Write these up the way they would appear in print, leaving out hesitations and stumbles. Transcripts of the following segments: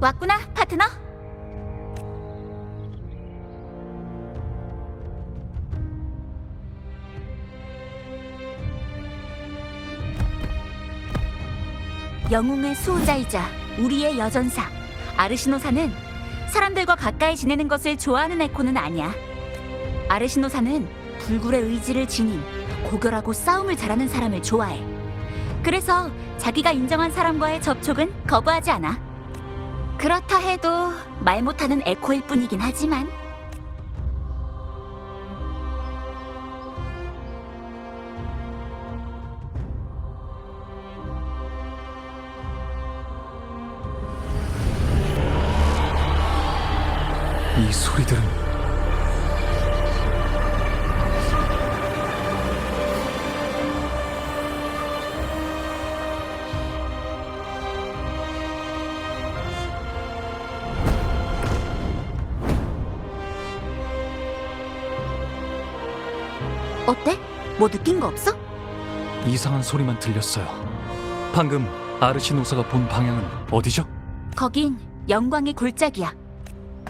왔구나, 파트너. 영웅의 수호자이자 우리의 여전사 아르시노사는 사람들과 가까이 지내는 것을 좋아하는 에코는 아니야. 아르시노사는 불굴의 의지를 지닌 고결하고 싸움을 잘하는 사람을 좋아해. 그래서 자기가 인정한 사람과의 접촉은 거부하지 않아. 그렇다 해도 말 못하는 에코일 뿐이긴 하지만 이 소리들은 어때? 뭐 느낀 거 없어? 이상한 소리만 들렸어요. 방금 아르시노사가 본 방향은 어디죠? 거긴 영광의 골짜기야.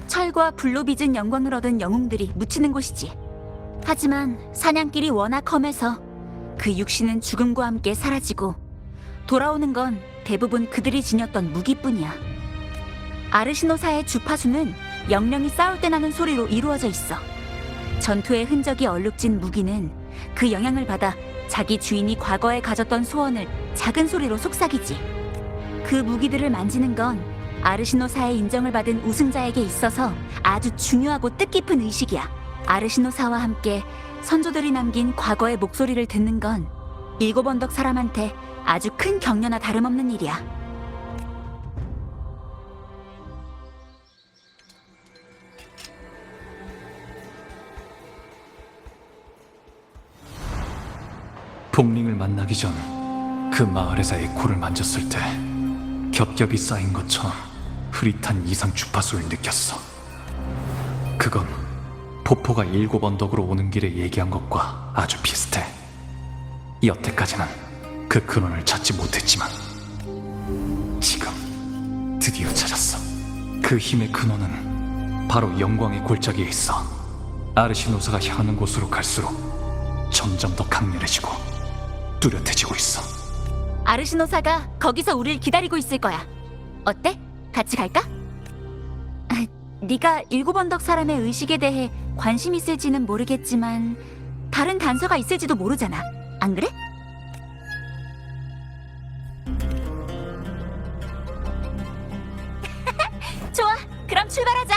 철과 불로 빚은 영광을 얻은 영웅들이 묻히는 곳이지. 하지만 사냥길이 워낙 험해서 그 육신은 죽음과 함께 사라지고 돌아오는 건 대부분 그들이 지녔던 무기뿐이야. 아르시노사의 주파수는 영령이 싸울 때 나는 소리로 이루어져 있어. 전투의 흔적이 얼룩진 무기는 그 영향을 받아 자기 주인이 과거에 가졌던 소원을 작은 소리로 속삭이지. 그 무기들을 만지는 건 아르시노사의 인정을 받은 우승자에게 있어서 아주 중요하고 뜻깊은 의식이야. 아르시노사와 함께 선조들이 남긴 과거의 목소리를 듣는 건 일곱 언덕 사람한테 아주 큰 격려나 다름없는 일이야. 복링을 만나기 전 그 마을에서 에코를 만졌을 때 겹겹이 쌓인 것처럼 흐릿한 이상 주파수를 느꼈어. 그건 포포가 일곱 언덕으로 오는 길에 얘기한 것과 아주 비슷해. 여태까지는 그 근원을 찾지 못했지만 지금 드디어 찾았어. 그 힘의 근원은 바로 영광의 골짜기에 있어. 아르시노사가 향하는 곳으로 갈수록 점점 더 강렬해지고 뚜렷해지고 있어. 아르시노사가 거기서 우릴 기다리고 있을 거야. 어때? 같이 갈까? 네가 일곱 언덕 사람의 의식에 대해 관심 있을지는 모르겠지만 다른 단서가 있을지도 모르잖아. 안 그래? 좋아, 그럼 출발하자.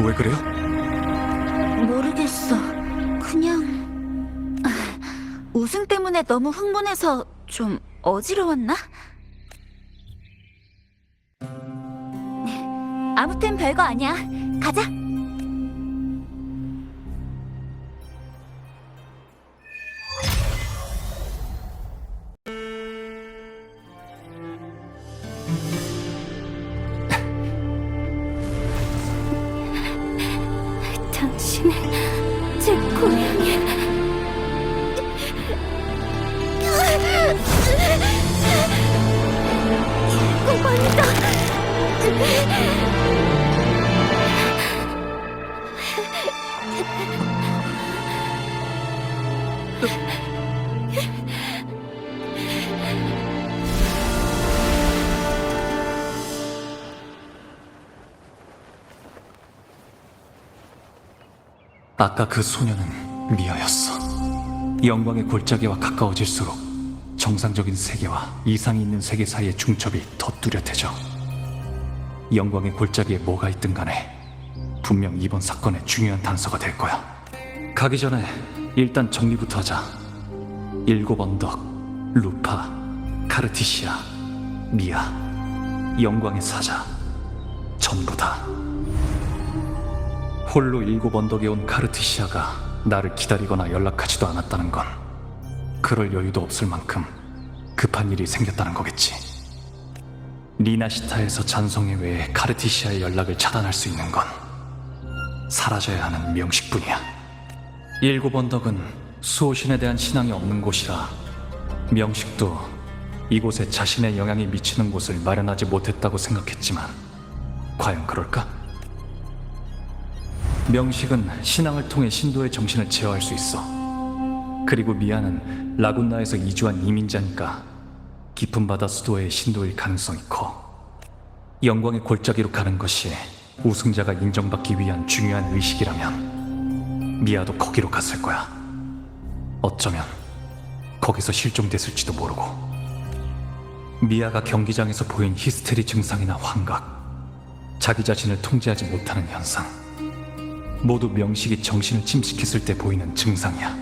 왜 그래요? 모르겠어. 그냥 우승 때문에 너무 흥분해서 좀 어지러웠나? 아무튼 별거 아니야. 가자. 당신은 제 고향에 고맙다. 아까 그 소녀는 미아였어. 영광의 골짜기와 가까워질수록 정상적인 세계와 이상이 있는 세계 사이의 중첩이 더 뚜렷해져. 영광의 골짜기에 뭐가 있든 간에 분명 이번 사건의 중요한 단서가 될 거야. 가기 전에 일단 정리부터 하자. 일곱 언덕, 루파, 카르티시아, 미아, 영광의 사자, 전부 다. 홀로 일곱 언덕에 온 카르티시아가 나를 기다리거나 연락하지도 않았다는 건 그럴 여유도 없을 만큼 급한 일이 생겼다는 거겠지. 리나시타에서 잔송에 외해 카르티시아의 연락을 차단할 수 있는 건 사라져야 하는 명식뿐이야. 일곱 언덕은 수호신에 대한 신앙이 없는 곳이라 명식도 이곳에 자신의 영향이 미치는 곳을 마련하지 못했다고 생각했지만 과연 그럴까? 명식은 신앙을 통해 신도의 정신을 제어할 수 있어. 그리고 미아는 라군나에서 이주한 이민자니까 깊은 바다 수도의 신도일 가능성이 커. 영광의 골짜기로 가는 것이 우승자가 인정받기 위한 중요한 의식이라면 미아도 거기로 갔을 거야. 어쩌면 거기서 실종됐을지도 모르고. 미아가 경기장에서 보인 히스테리 증상이나 환각, 자기 자신을 통제하지 못하는 현상, 모두 명식이 정신을 침식했을 때 보이는 증상이야.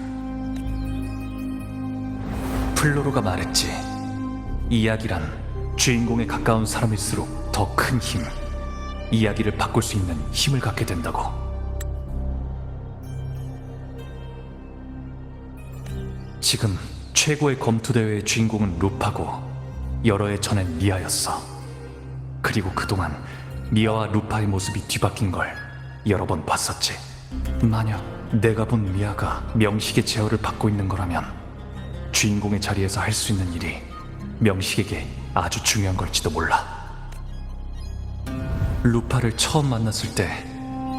플로로가 말했지. 이야기란 주인공에 가까운 사람일수록 더 큰 힘, 이야기를 바꿀 수 있는 힘을 갖게 된다고. 지금 최고의 검투대회의 주인공은 루파고 여러 해 전엔 미아였어. 그리고 그동안 미아와 루파의 모습이 뒤바뀐 걸 여러 번 봤었지. 만약 내가 본 미아가 명식의 제어를 받고 있는 거라면 주인공의 자리에서 할 수 있는 일이 명식에게 아주 중요한 걸지도 몰라. 루파를 처음 만났을 때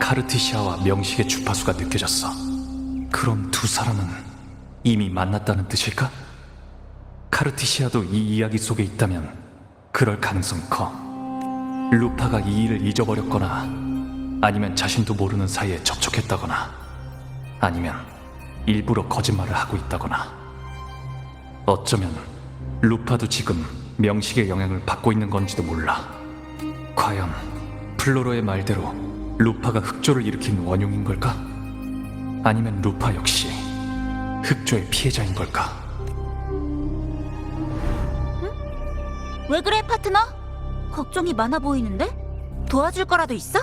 카르티시아와 명식의 주파수가 느껴졌어. 그럼 두 사람은 이미 만났다는 뜻일까? 카르티시아도 이 이야기 속에 있다면 그럴 가능성이 커. 루파가 이 일을 잊어버렸거나 아니면 자신도 모르는 사이에 접촉했다거나 아니면 일부러 거짓말을 하고 있다거나. 어쩌면 루파도 지금 명식의 영향을 받고 있는 건지도 몰라. 과연 플로로의 말대로 루파가 흑조를 일으킨 원흉인 걸까? 아니면 루파 역시 흑조의 피해자인 걸까? 응? 왜 그래, 파트너? 걱정이 많아 보이는데? 도와줄 거라도 있어?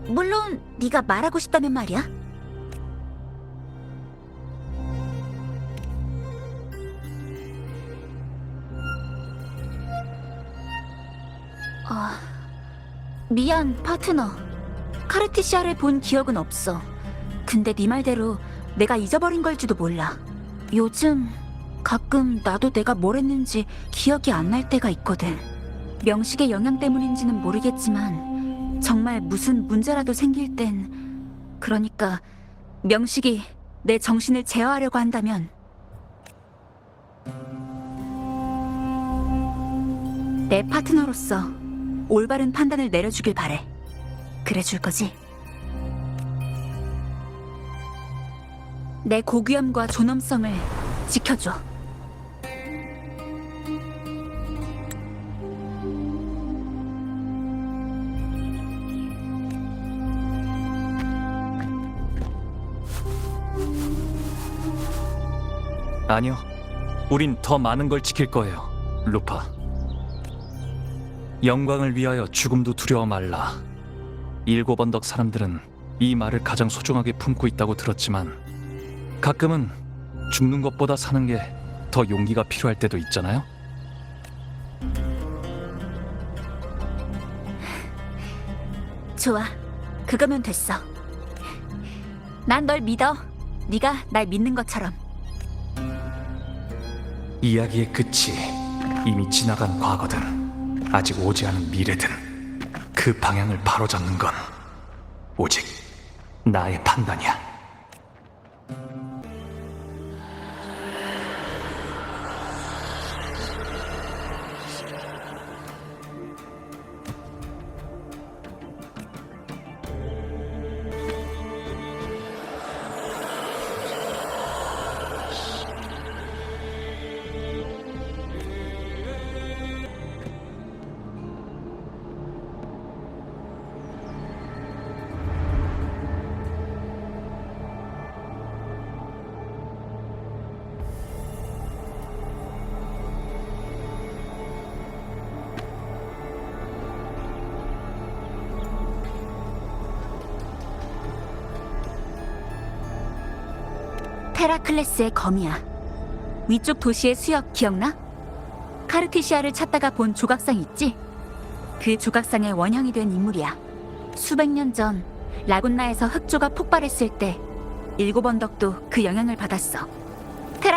물론 네가 말하고 싶다면 말이야. 미안, 파트너. 카르티시아를 본 기억은 없어. 근데 네 말대로 내가 잊어버린 걸지도 몰라. 요즘 가끔 나도 내가 뭘 했는지 기억이 안 날 때가 있거든. 명식의 영향 때문인지는 모르겠지만 정말 무슨 문제라도 생길 땐, 그러니까 명식이 내 정신을 제어하려고 한다면 내 파트너로서 올바른 판단을 내려주길 바래. 그래줄 거지? 내 고귀함과 존엄성을 지켜줘. 아니요. 우린 더 많은 걸 지킬 거예요, 루파. 영광을 위하여 죽음도 두려워 말라. 7 언덕 사람들은 이 말을 가장 소중하게 품고 있다고 들었지만 가끔은 죽는 것보다 사는 게 더 용기가 필요할 때도 있잖아요. 좋아, 그거면 됐어. 난 널 믿어. 네가 날 믿는 것처럼. 이야기의 끝이 이미 지나간 과거든 아직 오지 않은 미래든 그 방향을 바로잡는 건 오직 나의 판단이야. 테라클레스의 검이야. 위쪽 도시의 수역 기억나? 카르티시아를 찾다가 본 조각상 있지? 그 조각상의 원형이 된 인물이야. 수백 년 전 라군나에서 흑조가 폭발했을 때 7 언덕도 그 영향을 받았어.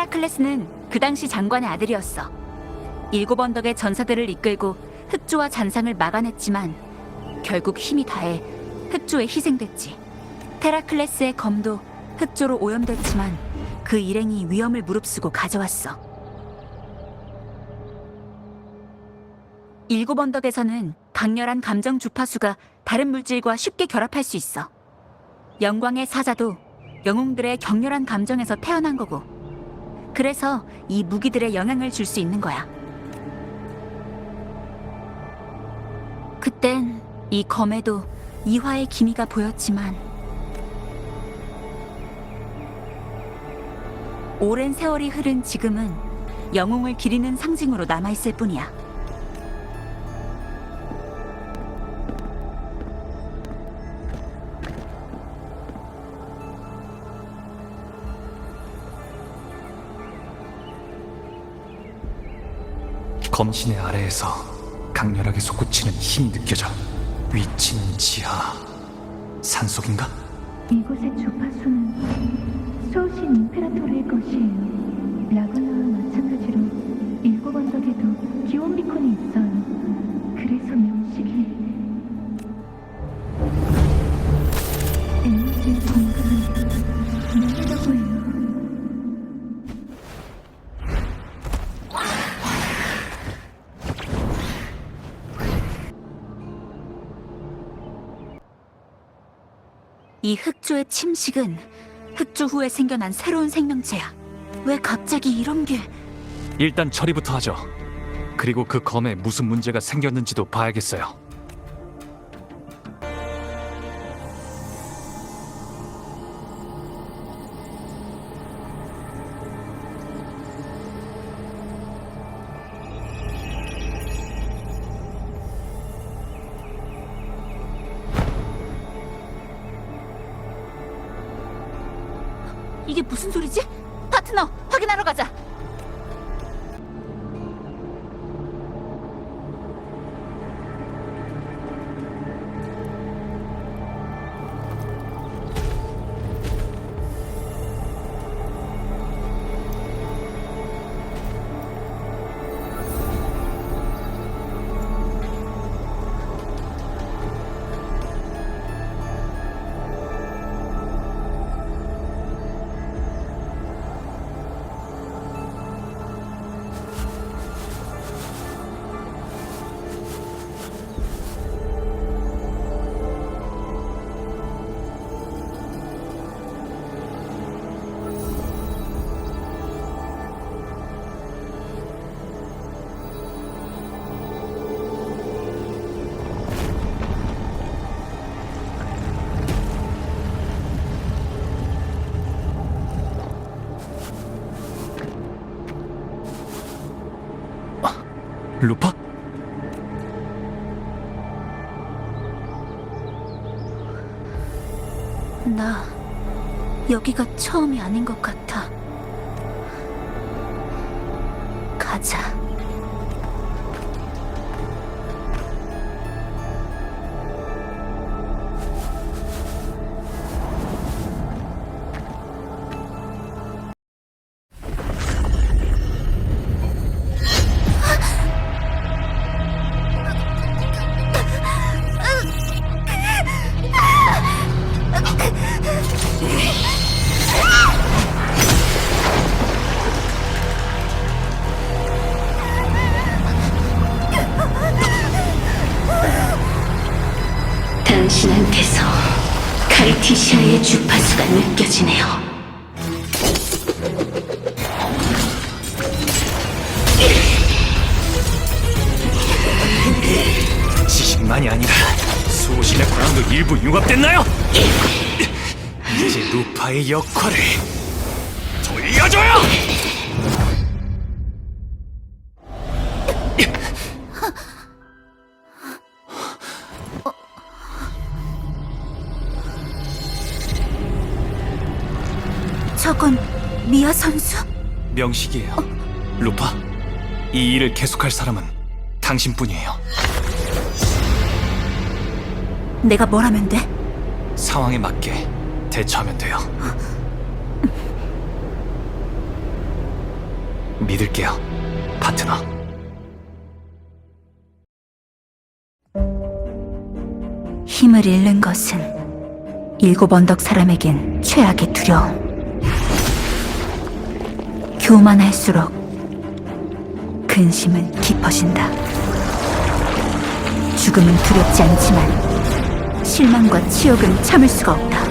헤라클레스는 그 당시 장관의 아들이었어. 7언덕의 전사들을 이끌고 흑조와 잔상을 막아냈지만 결국 힘이 다해 흑조에 희생됐지. 테라클레스의 검도 흑조로 오염됐지만 그 일행이 위험을 무릅쓰고 가져왔어. 7언덕에서는 강렬한 감정 주파수가 다른 물질과 쉽게 결합할 수 있어. 영광의 사자도 영웅들의 격렬한 감정에서 태어난 거고, 그래서 이 무기들에 영향을 줄 수 있는 거야. 그땐 이 검에도 이화의 기미가 보였지만 오랜 세월이 흐른 지금은 영웅을 기리는 상징으로 남아있을 뿐이야. 검신의 아래에서 강렬하게 솟구치는 힘이 느껴져. 위치는 지하 산속인가? 이곳의 주파수는 수호신 임페라토르의 것이에요. 라구나와 마찬가지로 7언덕에도 기원 비콘이 있어요. 그래서 명식이 에너지의 공급은 능력이라고 해요. 이 흑조의 침식은 흑조 후에 생겨난 새로운 생명체야. 왜 갑자기 이런 게... 일단 처리부터 하죠. 그리고 그 검에 무슨 문제가 생겼는지도 봐야겠어요. 이게 무슨 소리지? 파트너, 확인하러 가자. 루파? 나 여기가 처음이 아닌 것 같아. 가자. 당신한테서 카이티시아의 주파수가 느껴지네요. 지식만이 아니라 수호신의 권한도 일부 융합됐나요? 이제 루파의 역할을 돌려줘요! 저건 미아 선수? 명식이에요. 루파, 이 일을 계속할 사람은 당신뿐이에요. 내가 뭘 하면 돼? 상황에 맞게 대처하면 돼요. 믿을게요, 파트너. 힘을 잃는 것은 일곱 언덕 사람에겐 최악의 두려움. 교만할수록 근심은 깊어진다. 죽음은 두렵지 않지만 실망과 치욕은 참을 수가 없다.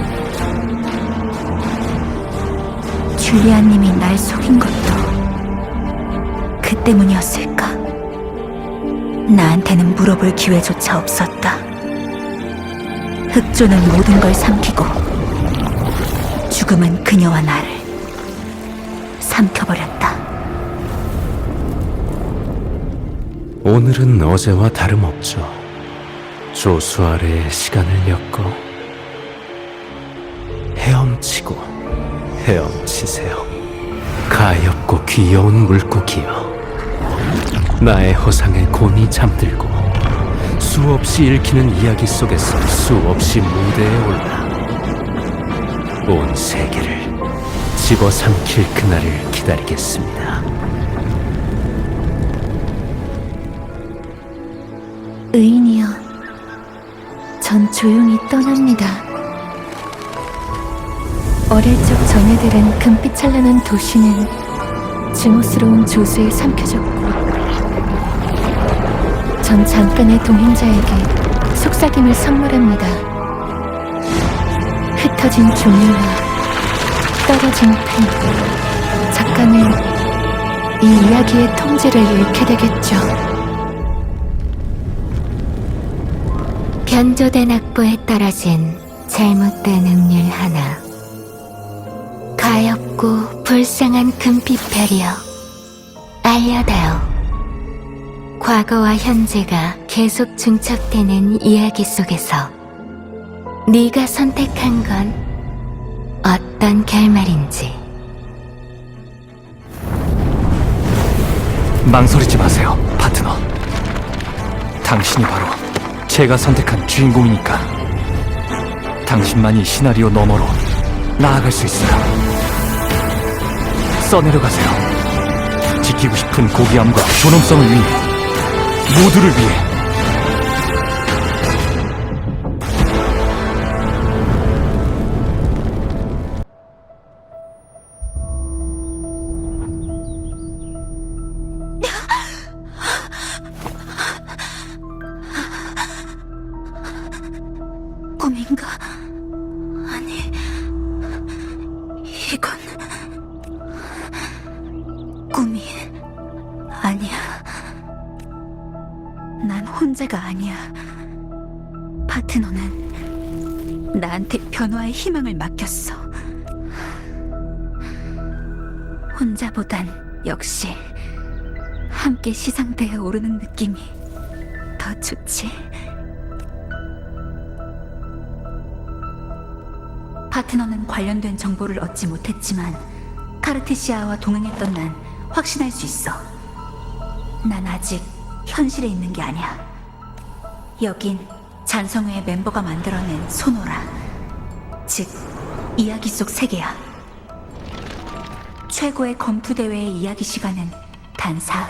줄리아님이 날 속인 것도 그 때문이었을까? 나한테는 물어볼 기회조차 없었다. 흑조는 모든 걸 삼키고 죽음은 그녀와 나를 삼켜버렸다. 오늘은 어제와 다름없죠. 조수 아래의 시간을 엮고 헤엄치고 헤엄치세요. 가엾고 귀여운 물고기여. 나의 허상에 곤히 잠들고 수없이 읽히는 이야기 속에서 수없이 무대에 올라 온 세계를 집어삼킬 그날을 기다리겠습니다. 의인이여, 전 조용히 떠납니다. 어릴 적 전해들은 금빛 찬란한 도시는 증오스러운 조수에 삼켜졌고, 전 잠깐의 동행자에게 속삭임을 선물합니다. 흩어진 종이와 떨어진 펜, 작가는 이 이야기의 통제를 잃게 되겠죠. 변조된 악보에 떨어진 잘못된 음률 하나. 가엾고 불쌍한 금빛별이여, 알려다오. 과거와 현재가 계속 중첩되는 이야기 속에서 네가 선택한 건 어떤 결말인지. 망설이지 마세요, 파트너. 당신이 바로 제가 선택한 주인공이니까. 당신만이 시나리오 너머로 나아갈 수 있어요. 써내려가세요. 지키고 싶은 고귀함과 존엄성을 위해, 모두를 위해. 꿈인가? 아니, 이건 꿈이 아니야. 난 혼자가 아니야. 파트너는 나한테 변화의 희망을 맡겼어. 혼자보단 역시 함께 시상대에 오르는 느낌이 더 좋지. 파트너는 관련된 정보를 얻지 못했지만 카르티시아와 동행했던 난 확신할 수 있어. 난 아직 현실에 있는 게 아니야. 여긴 잔성회의 멤버가 만들어낸 소노라, 즉 이야기 속 세계야. 최고의 검투 대회의 이야기 시간은 단 사흘.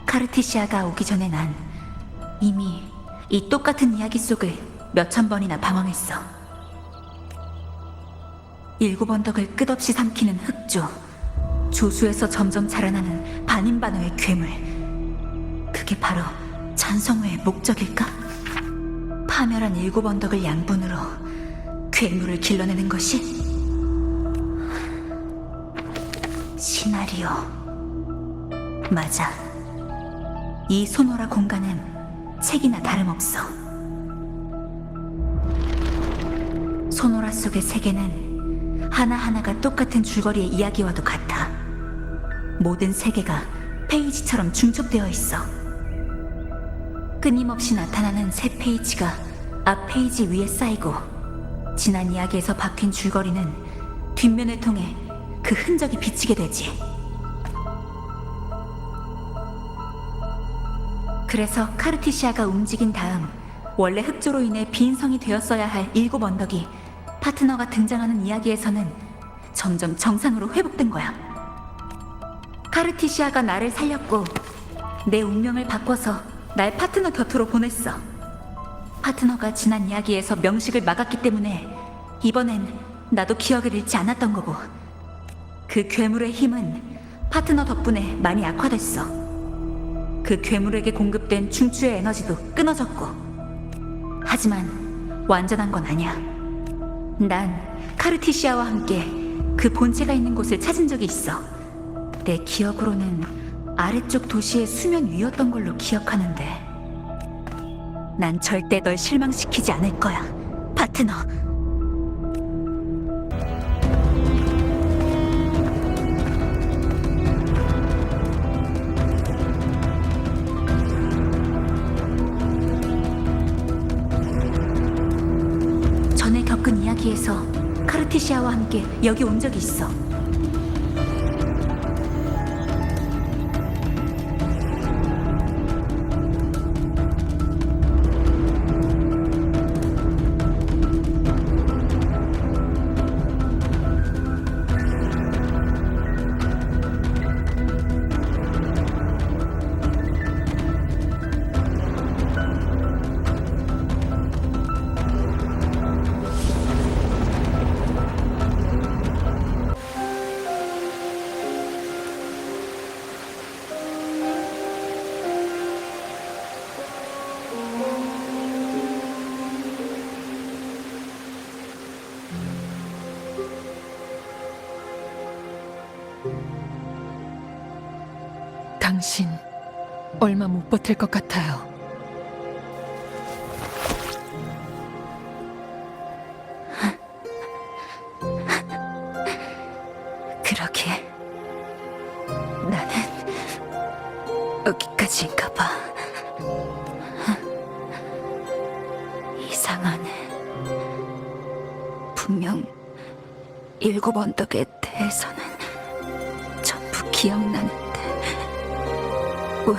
카르티시아가 오기 전에 난 이미 이 똑같은 이야기 속을 몇천 번이나 방황했어. 일곱 언덕을 끝없이 삼키는 흑조, 조수에서 점점 자라나는 반인반어의 괴물. 그게 바로 잔성회의 목적일까? 파멸한 일곱 언덕을 양분으로 괴물을 길러내는 것이? 시나리오. 맞아. 이 소노라 공간은 책이나 다름없어. 소노라 속의 세계는 하나하나가 똑같은 줄거리의 이야기와도 같아. 모든 세계가 페이지처럼 중첩되어 있어. 끊임없이 나타나는 새 페이지가 앞 페이지 위에 쌓이고, 지난 이야기에서 바뀐 줄거리는 뒷면을 통해 그 흔적이 비치게 되지. 그래서 카르티시아가 움직인 다음 원래 흑조로 인해 빈 성이 되었어야 할 일곱 언덕이 파트너가 등장하는 이야기에서는 점점 정상으로 회복된 거야. 카르티시아가 나를 살렸고 내 운명을 바꿔서 날 파트너 곁으로 보냈어. 파트너가 지난 이야기에서 명식을 막았기 때문에 이번엔 나도 기억을 잃지 않았던 거고, 그 괴물의 힘은 파트너 덕분에 많이 약화됐어. 그 괴물에게 공급된 중추의 에너지도 끊어졌고, 하지만 완전한 건 아니야. 난 카르티시아와 함께 그 본체가 있는 곳을 찾은 적이 있어. 내 기억으로는 아래쪽 도시의 수면 위였던 걸로 기억하는데, 난 절대 널 실망시키지 않을 거야, 파트너. 전에 겪은 이야기에서 카르티시아와 함께 여기 온 적이 있어. 당신 얼마 못 버틸 것 같아요. 그러게. 나는 여기까지인가 봐. 이상하네. 분명 7 언덕에 대해서는 전부 기억나는데 왜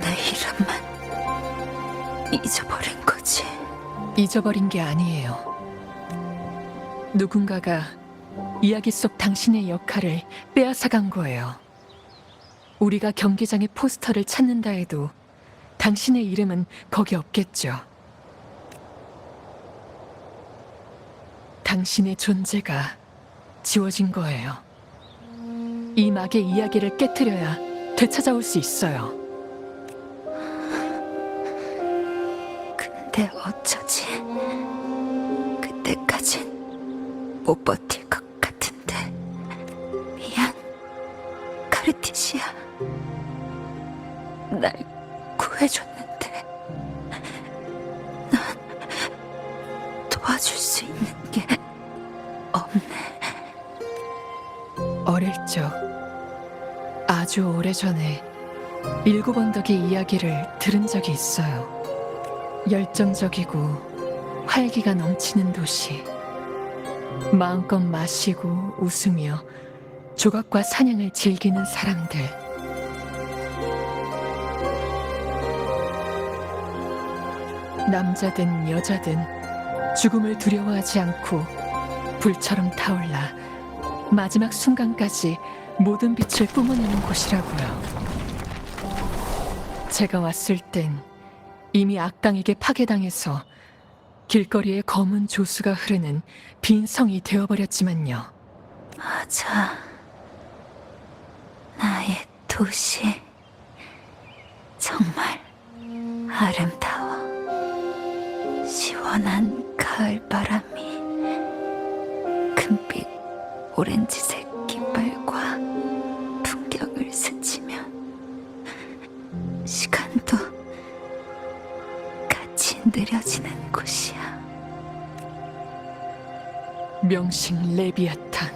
내 이름만 잊어버린 거지? 잊어버린 게 아니에요. 누군가가 이야기 속 당신의 역할을 빼앗아간 거예요. 우리가 경기장의 포스터를 찾는다 해도 당신의 이름은 거기 없겠죠. 당신의 존재가 지워진 거예요. 이 막의 이야기를 깨트려야 되찾아올 수 있어요. 근데 어쩌지? 그때까진 못 버틸 것 같은데. 미안, 카르티시아. 날 구해줬는데 넌 도와줄 수 있는 게 없네. 어릴 적 아주 오래전에 7 언덕의 이야기를 들은 적이 있어요. 열정적이고 활기가 넘치는 도시. 마음껏 마시고 웃으며 조각과 사냥을 즐기는 사람들. 남자든 여자든 죽음을 두려워하지 않고 불처럼 타올라 마지막 순간까지 모든 빛을 뿜어내는 곳이라고요. 제가 왔을 땐 이미 악당에게 파괴당해서 길거리에 검은 조수가 흐르는 빈 성이 되어버렸지만요. 맞아. 나의 도시. 정말 아름다워. 시원한 가을 바람이 금빛 오렌지색 깃발과 풍경을 스치면 시간도 같이 느려지는 곳이야. 명식 레비아탄.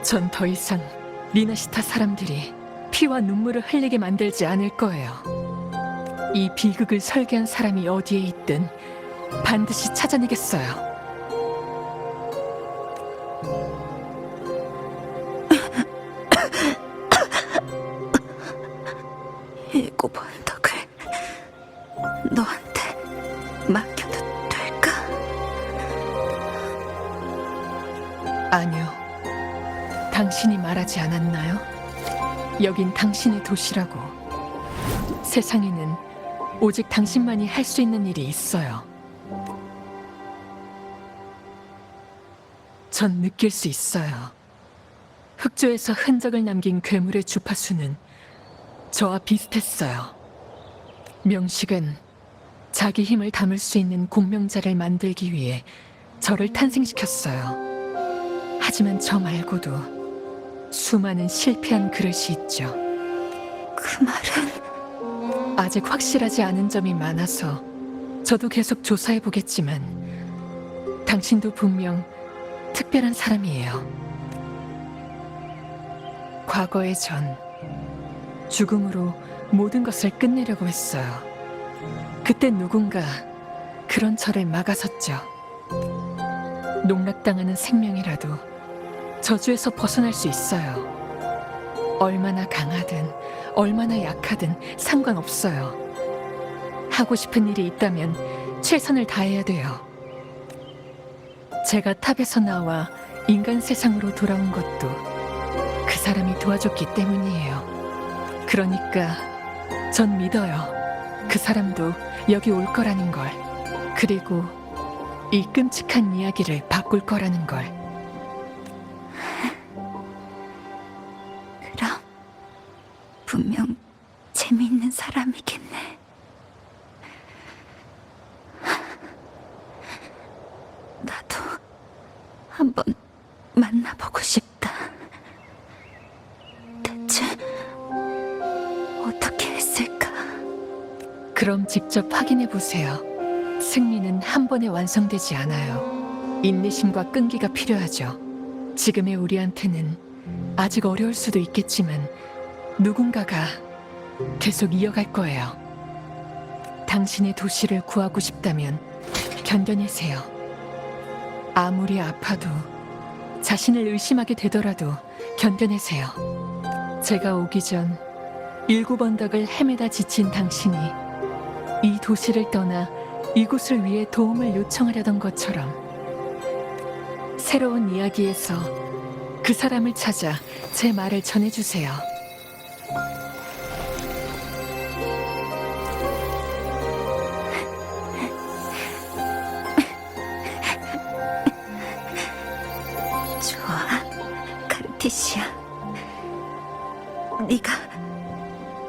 전 더 이상 리나시타 사람들이 피와 눈물을 흘리게 만들지 않을 거예요. 이 비극을 설계한 사람이 어디에 있든 반드시 찾아내겠어요. 일곱 언덕을 너한테 맡겨도 될까? 아니요. 당신이 말하지 않았나요? 여긴 당신의 도시라고. 세상에는 오직 당신만이 할 수 있는 일이 있어요. 전 느낄 수 있어요. 흑조에서 흔적을 남긴 괴물의 주파수는 저와 비슷했어요. 명식은 자기 힘을 담을 수 있는 공명자를 만들기 위해 저를 탄생시켰어요. 하지만 저 말고도 수많은 실패한 그릇이 있죠. 그 말은 아직 확실하지 않은 점이 많아서 저도 계속 조사해보겠지만 당신도 분명 특별한 사람이에요. 과거의 전 죽음으로 모든 것을 끝내려고 했어요. 그때 누군가 그런 저를 막아섰죠. 농락당하는 생명이라도 저주에서 벗어날 수 있어요. 얼마나 강하든 얼마나 약하든 상관없어요. 하고 싶은 일이 있다면 최선을 다해야 돼요. 제가 탑에서 나와 인간 세상으로 돌아온 것도 그 사람이 도와줬기 때문이에요. 그러니까 전 믿어요. 그 사람도 여기 올 거라는 걸. 그리고 이 끔찍한 이야기를 바꿀 거라는 걸. 그럼 분명 재미있는 사람이겠네. 나도 한번 만나보고 싶다. 대체 어떻게 했을까? 그럼 직접 확인해 보세요. 승리는 한 번에 완성되지 않아요. 인내심과 끈기가 필요하죠. 지금의 우리한테는 아직 어려울 수도 있겠지만 누군가가 계속 이어갈 거예요. 당신의 도시를 구하고 싶다면 견뎌내세요. 아무리 아파도 자신을 의심하게 되더라도 견뎌내세요. 제가 오기 전 7 언덕을 헤매다 지친 당신이 이 도시를 떠나 이곳을 위해 도움을 요청하려던 것처럼 새로운 이야기에서 그 사람을 찾아 제 말을 전해주세요. 좋아, 카르티시아. 네가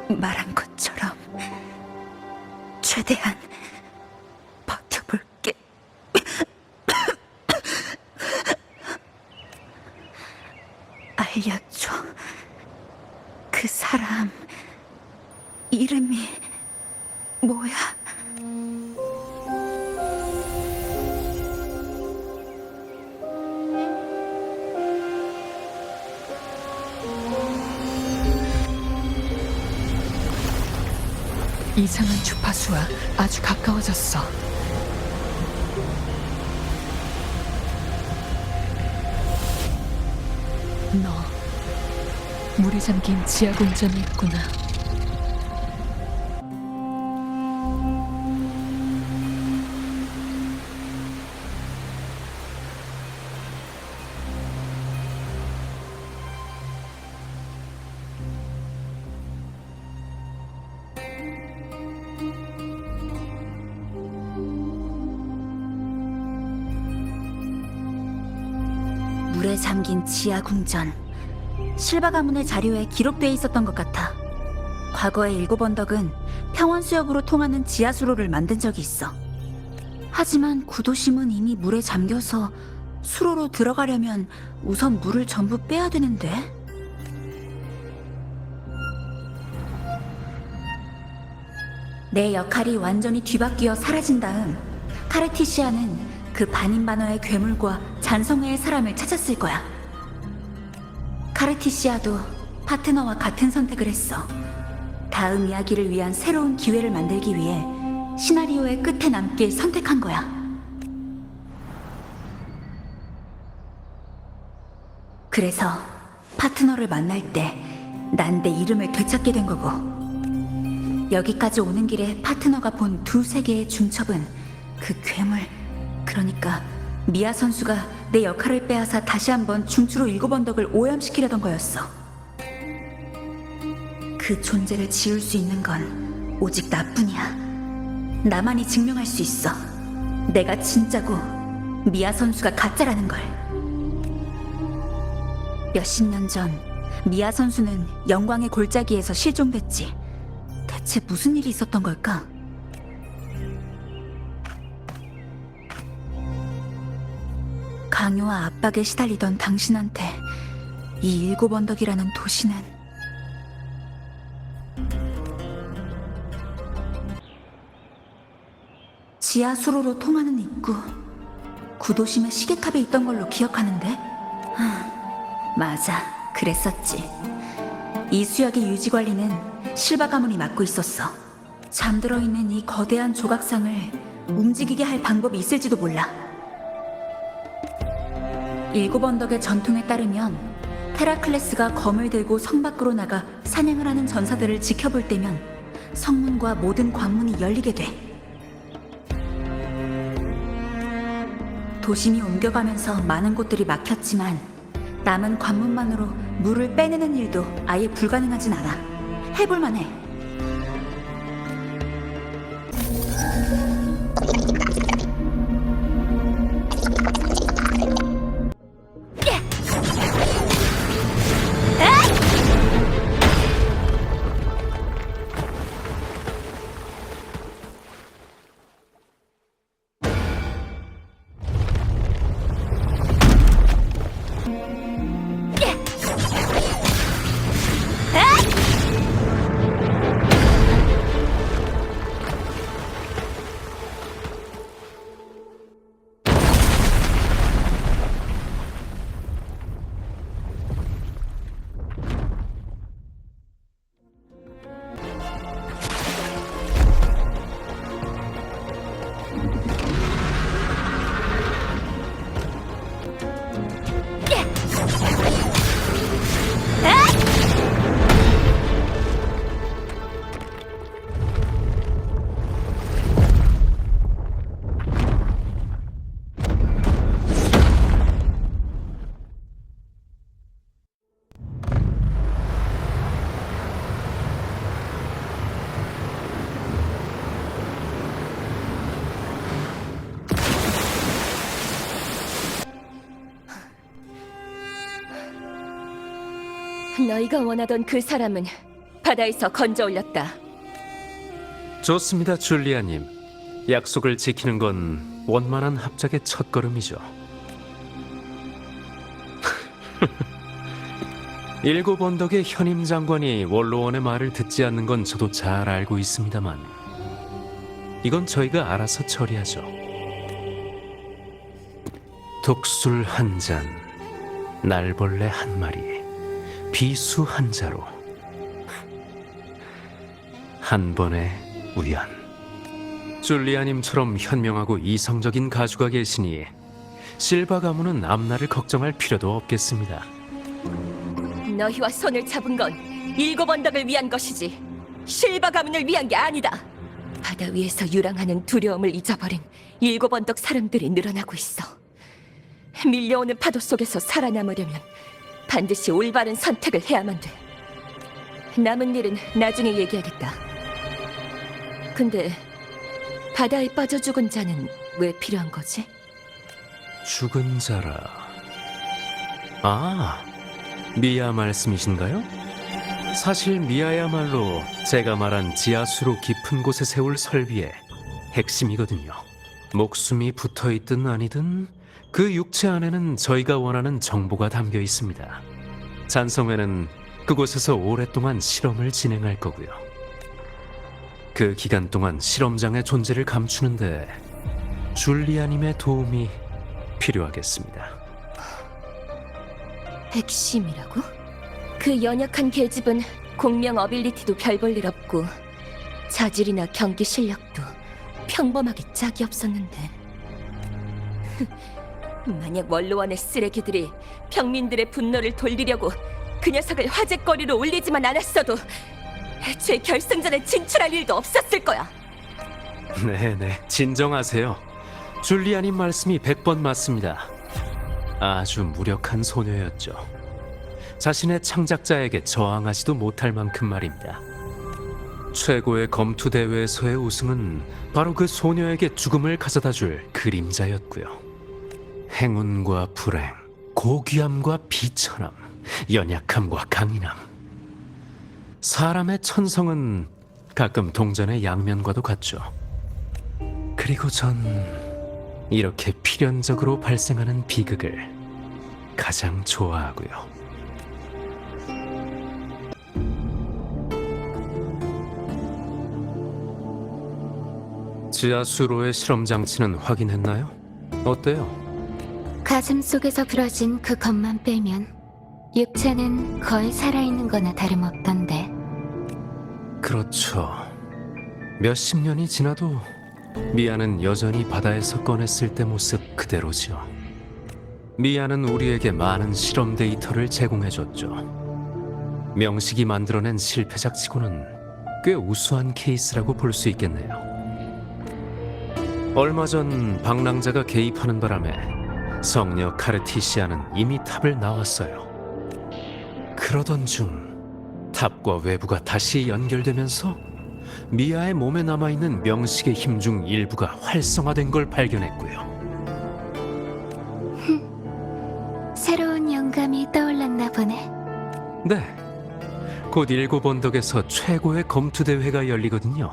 말한 것처럼 최대한 버텨볼게. 알려줘. 그 사람 이름이 뭐야? 이상한 주파수와 아주 가까워졌어. 너 물에 잠긴 지하 공점이 있구나. 물에 잠긴 지하 궁전. 실바 가문의 자료에 기록돼 있었던 것 같아. 과거에 7 언덕은 평원 수역으로 통하는 지하 수로를 만든 적이 있어. 하지만 구도심은 이미 물에 잠겨서 수로로 들어가려면 우선 물을 전부 빼야 되는데. 내 역할이 완전히 뒤바뀌어 사라진 다음 카르티시아는 그 반인반어의 괴물과 잔성애의 사람을 찾았을 거야. 카르티시아도 파트너와 같은 선택을 했어. 다음 이야기를 위한 새로운 기회를 만들기 위해 시나리오의 끝에 남길 선택한 거야. 그래서 파트너를 만날 때 난 내 이름을 되찾게 된 거고, 여기까지 오는 길에 파트너가 본 2 세계의 중첩은 그 괴물, 그러니까 미아 선수가 내 역할을 빼앗아 다시 한번 중추로 일곱언덕을 오염시키려던 거였어. 그 존재를 지울 수 있는 건 오직 나뿐이야. 나만이 증명할 수 있어. 내가 진짜고 미아 선수가 가짜라는 걸. 몇십 년 전 미아 선수는 영광의 골짜기에서 실종됐지. 대체 무슨 일이 있었던 걸까? 강요와 압박에 시달리던 당신한테 이 일곱언덕이라는 도시는 지하 수로로 통하는 입구, 구도심의 시계탑에 있던 걸로 기억하는데? 맞아, 그랬었지. 이 수역의 유지 관리는 실바 가문이 맡고 있었어. 잠들어 있는 이 거대한 조각상을 움직이게 할 방법이 있을지도 몰라. 일곱언덕의 전통에 따르면 테라클레스가 검을 들고 성 밖으로 나가 사냥을 하는 전사들을 지켜볼 때면 성문과 모든 관문이 열리게 돼. 도심이 옮겨가면서 많은 곳들이 막혔지만 남은 관문만으로 물을 빼내는 일도 아예 불가능하진 않아. 해볼만 해. 너희가 원하던 그 사람은 바다에서 건져 올렸다. 좋습니다, 줄리아님. 약속을 지키는 건 원만한 합작의 첫걸음이죠. 일곱 언덕의 현임 장관이 원로원의 말을 듣지 않는 건 저도 잘 알고 있습니다만 이건 저희가 알아서 처리하죠. 독술 한 잔, 날벌레 한 마리, 비수 한 자루, 한 번의 우연. 줄리아님처럼 현명하고 이성적인 가주가 계시니 실바 가문은 앞날을 걱정할 필요도 없겠습니다. 너희와 손을 잡은 건 일곱 언덕을 위한 것이지 실바 가문을 위한 게 아니다. 바다 위에서 유랑하는 두려움을 잊어버린 일곱 언덕 사람들이 늘어나고 있어. 밀려오는 파도 속에서 살아남으려면 반드시 올바른 선택을 해야만 돼. 남은 일은 나중에 얘기하겠다. 근데 바다에 빠져 죽은 자는 왜 필요한 거지? 죽은 자라. 아, 미아 말씀이신가요? 사실 미아야말로 제가 말한 지하수로 깊은 곳에 세울 설비의 핵심이거든요. 목숨이 붙어있든 아니든 그 육체 안에는 저희가 원하는 정보가 담겨 있습니다. 잔성회는 그곳에서 오랫동안 실험을 진행할 거고요. 그 기간 동안 실험장의 존재를 감추는데 줄리아님의 도움이 필요하겠습니다. 핵심이라고? 그 연약한 계집은 공명 어빌리티도 별 볼 일 없고 자질이나 경기 실력도 평범하게 짝이 없었는데 만약 원로원의 쓰레기들이 평민들의 분노를 돌리려고 그 녀석을 화제거리로 올리지만 않았어도 제 결승전에 진출할 일도 없었을 거야. 네네, 진정하세요. 줄리아님 말씀이 100번 맞습니다. 아주 무력한 소녀였죠. 자신의 창작자에게 저항하지도 못할 만큼 말입니다. 최고의 검투 대회에서의 우승은 바로 그 소녀에게 죽음을 가져다 줄 그림자였고요. 행운과 불행, 고귀함과 비천함, 연약함과 강인함. 사람의 천성은 가끔 동전의 양면과도 같죠. 그리고 전 이렇게 필연적으로 발생하는 비극을 가장 좋아하고요. 지하수로의 실험 장치는 확인했나요? 어때요? 가슴 속에서 부러진 그 것만 빼면 육체는 거의 살아있는 거나 다름없던데. 그렇죠. 몇십 년이 지나도 미아는 여전히 바다에서 꺼냈을 때 모습 그대로죠. 미아는 우리에게 많은 실험 데이터를 제공해줬죠. 명식이 만들어낸 실패작치고는 꽤 우수한 케이스라고 볼 수 있겠네요. 얼마 전 방랑자가 개입하는 바람에 성녀 카르티시아는 이미 탑을 나왔어요. 그러던 중 탑과 외부가 다시 연결되면서 미아의 몸에 남아있는 명식의 힘 중 일부가 활성화된 걸 발견했고요. 새로운 영감이 떠올랐나 보네. 네, 곧 7언덕에서 최고의 검투 대회가 열리거든요.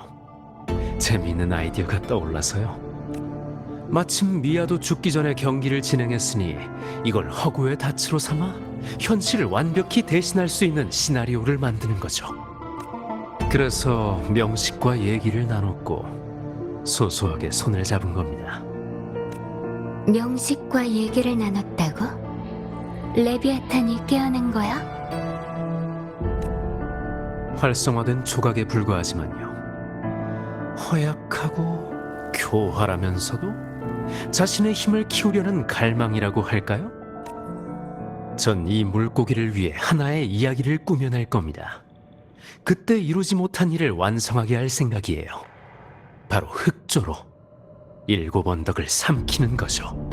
재미있는 아이디어가 떠올라서요. 마침 미아도 죽기 전에 경기를 진행했으니 이걸 허구의 닻으로 삼아 현실을 완벽히 대신할 수 있는 시나리오를 만드는 거죠. 그래서 명식과 얘기를 나눴고 소소하게 손을 잡은 겁니다. 명식과 얘기를 나눴다고? 레비아탄이 깨어난 거야? 활성화된 조각에 불과하지만요. 허약하고 교활하면서도 자신의 힘을 키우려는 갈망이라고 할까요? 전 이 물고기를 위해 하나의 이야기를 꾸며낼 겁니다. 그때 이루지 못한 일을 완성하게 할 생각이에요. 바로 흑조로 7언덕을 삼키는 거죠.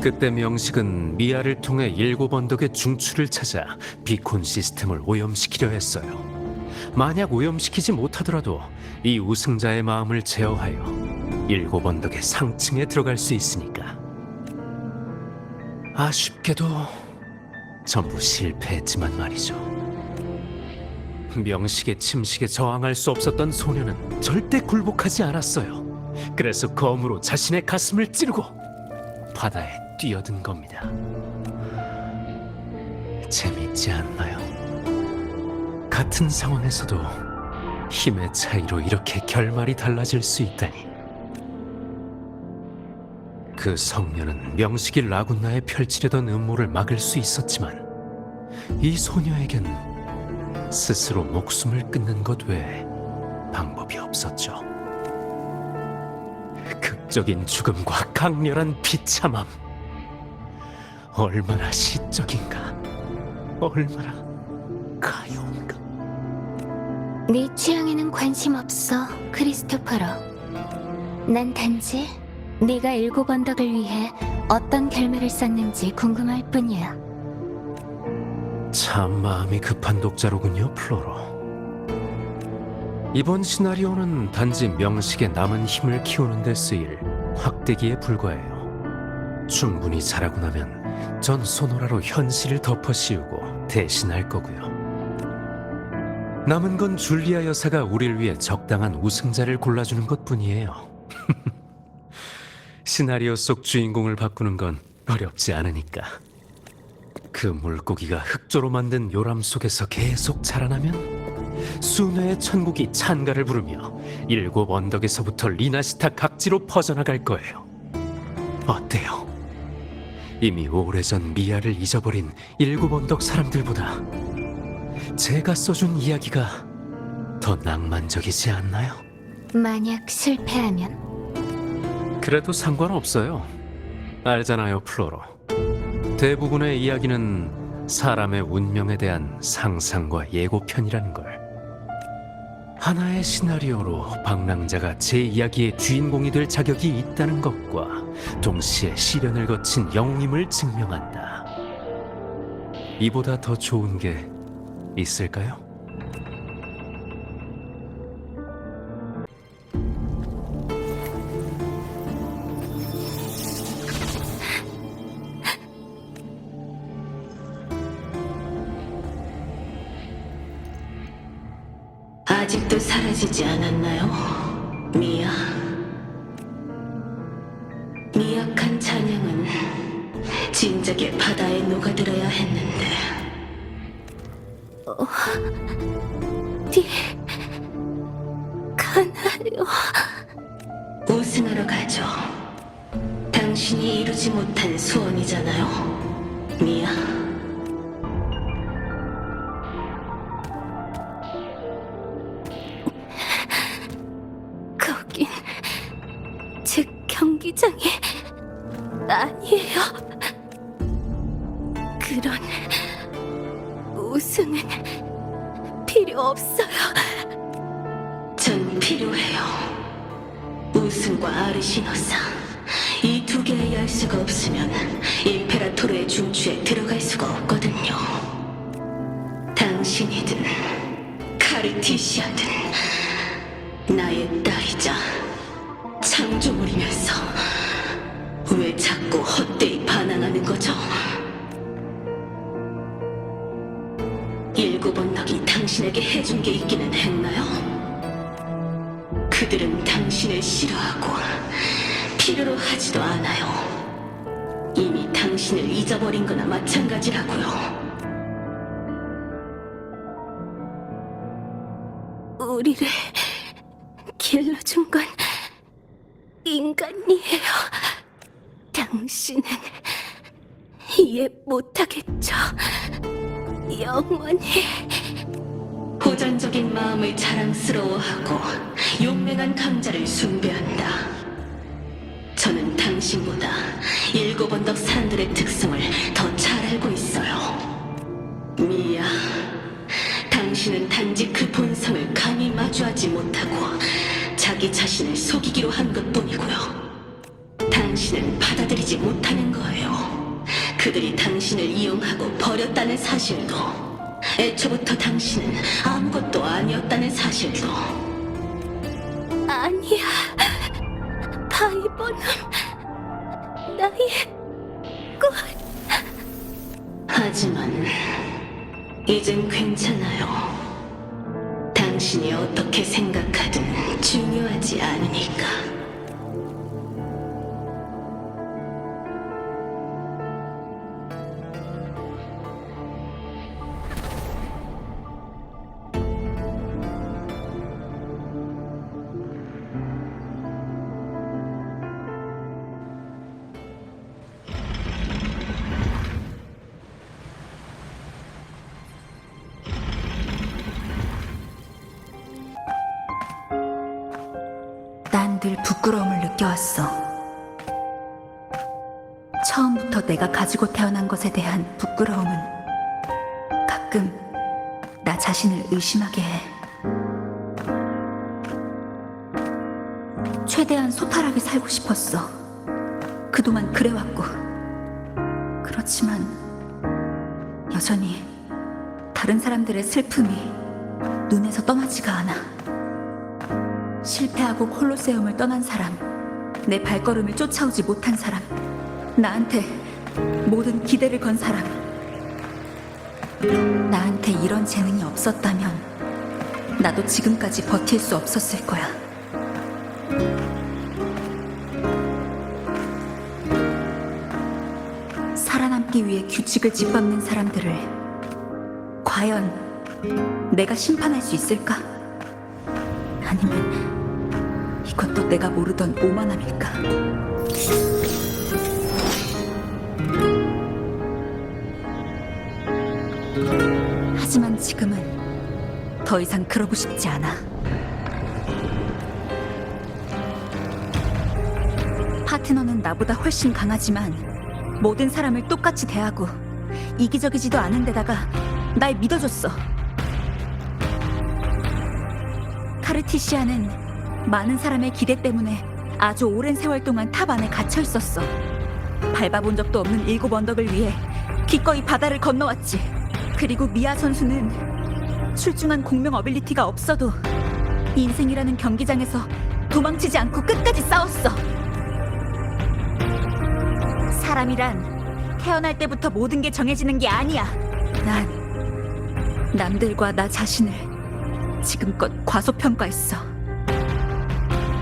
그때 명식은 미아를 통해 7언덕의 중추를 찾아 비콘 시스템을 오염시키려 했어요. 만약 오염시키지 못하더라도 이 우승자의 마음을 제어하여 7언덕의 상층에 들어갈 수 있으니까. 아쉽게도 전부 실패했지만 말이죠. 명식의 침식에 저항할 수 없었던 소녀는 절대 굴복하지 않았어요. 그래서 검으로 자신의 가슴을 찌르고 바다에 뛰어든 겁니다. 재밌지 않나요? 같은 상황에서도 힘의 차이로 이렇게 결말이 달라질 수 있다니. 그 성녀는 명식이 라군나에 펼치려던 음모를 막을 수 있었지만 이 소녀에겐 스스로 목숨을 끊는 것 외에 방법이 없었죠. 극적인 죽음과 강렬한 비참함. 얼마나 시적인가. 얼마나 가요운가. 네 취향에는 관심 없어, 크리스토퍼로. 난 단지 네가 7언덕을 위해 어떤 결말을 썼는지 궁금할 뿐이야. 참 마음이 급한 독자로군요, 플로로. 이번 시나리오는 단지 명식의 남은 힘을 키우는 데 쓰일 확대기에 불과해요. 충분히 잘하고 나면 전 소노라로 현실을 덮어씌우고 대신할 거고요. 남은 건 줄리아 여사가 우릴 위해 적당한 우승자를 골라주는 것뿐이에요. 시나리오 속 주인공을 바꾸는 건 어렵지 않으니까. 그 물고기가 흑조로 만든 요람 속에서 계속 자라나면 수뇌의 천국이 찬가를 부르며 7언덕에서부터 리나시타 각지로 퍼져나갈 거예요. 어때요? 이미 오래전 미아를 잊어버린 7언덕 사람들보다 제가 써준 이야기가 더 낭만적이지 않나요? 만약 실패하면? 그래도 상관없어요. 알잖아요, 플로로. 대부분의 이야기는 사람의 운명에 대한 상상과 예고편이라는 걸. 하나의 시나리오로 방랑자가 제 이야기의 주인공이 될 자격이 있다는 것과 동시에 시련을 거친 영웅임을 증명한다. 이보다 더 좋은 게 있을까요? 아직도 사라지지 않았나요? 미야. 미약한 찬양은 진작에 바다에 녹아들어야 했는데. 가나요? 우승하러 가죠. 당신이 이루지 못한 소원이잖아요. 미야. 거긴 제 경기장이 아니에요. 그런 우승은 필요 없어요. 전 필요해요. 우승과 아르시노사. 이 두 개의 열쇠가 없으면 임페라토르의 중추에 들어갈 수가 없거든요. 당신이든 카르티시아든 나의 딸이자 창조물이면서 왜 자꾸 헛되이 반항하는 거죠? 일곱 언덕이 당신에게 해준 게 있기는 했나요? 그들은 당신을 싫어하고 필요로 하지도 않아요. 이미 당신을 잊어버린 거나 마찬가지라고요. 우리를 길러준 건 인간이에요. 당신은 이해 못하겠죠. 영원히. 호전적인 마음을 자랑스러워하고 용맹한 강자를 숭배한다. 저는 당신보다 일곱 언덕 사람들의 특성을 더 잘 알고 있어요. 미야, 당신은 단지 그 본성을 감히 마주하지 못하고 자기 자신을 속이기로 한 것뿐이고요. 당신은 받아들이지 못하는 거예요. 그들이 당신을 이용하고 버렸다는 사실도, 애초부터 당신은 아무것도 아니었다는 사실도. 아니야. 바이버는 나의 꽃. 하지만 이젠 괜찮아요. 당신이 어떻게 생각하든 중요하지 않으니까. 난 늘 부끄러움을 느껴왔어. 처음부터 내가 가지고 태어난 것에 대한 부끄러움은 가끔 나 자신을 의심하게 해. 최대한 소탈하게 살고 싶었어. 그동안 그래왔고. 그렇지만 여전히 다른 사람들의 슬픔이 눈에서 떠나지가 않아. 실패하고 콜로세움을 떠난 사람, 내 발걸음을 쫓아오지 못한 사람, 나한테 모든 기대를 건 사람. 나한테 이런 재능이 없었다면 나도 지금까지 버틸 수 없었을 거야. 살아남기 위해 규칙을 짓밟는 사람들을 과연 내가 심판할 수 있을까? 아니면 이것도 내가 모르던 오만함일까? 하지만 지금은 더 이상 그러고 싶지 않아. 파트너는 나보다 훨씬 강하지만 모든 사람을 똑같이 대하고 이기적이지도 않은 데다가 날 믿어줬어. 카르티시아는 많은 사람의 기대 때문에 아주 오랜 세월 동안 탑 안에 갇혀 있었어. 밟아본 적도 없는 7 언덕을 위해 기꺼이 바다를 건너왔지. 그리고 미아 선수는 출중한 공명 어빌리티가 없어도 인생이라는 경기장에서 도망치지 않고 끝까지 싸웠어. 사람이란 태어날 때부터 모든 게 정해지는 게 아니야. 난 남들과 나 자신을 지금껏 과소평가했어.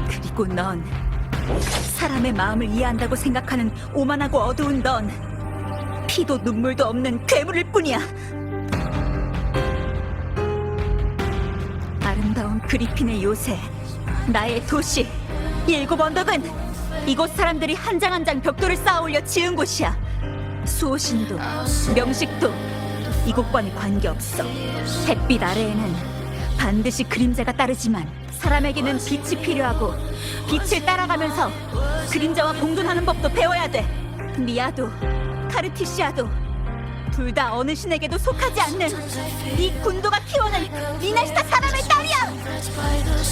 그리고 넌 사람의 마음을 이해한다고 생각하는 오만하고 어두운 넌 피도 눈물도 없는 괴물일 뿐이야. 아름다운 그리핀의 요새, 나의 도시 7 언덕은 이곳 사람들이 한 장 한 장 벽돌을 쌓아 올려 지은 곳이야. 수호신도 명식도 이곳과는 관계없어. 햇빛 아래에는 반드시 그림자가 따르지만 사람에게는 빛이 필요하고 빛을 따라가면서 그림자와 공존하는 법도 배워야 돼. 미아도 카르티시아도 둘 다 어느 신에게도 속하지 않는 이 군도가 키워낸 미나시타 사람의 딸이야.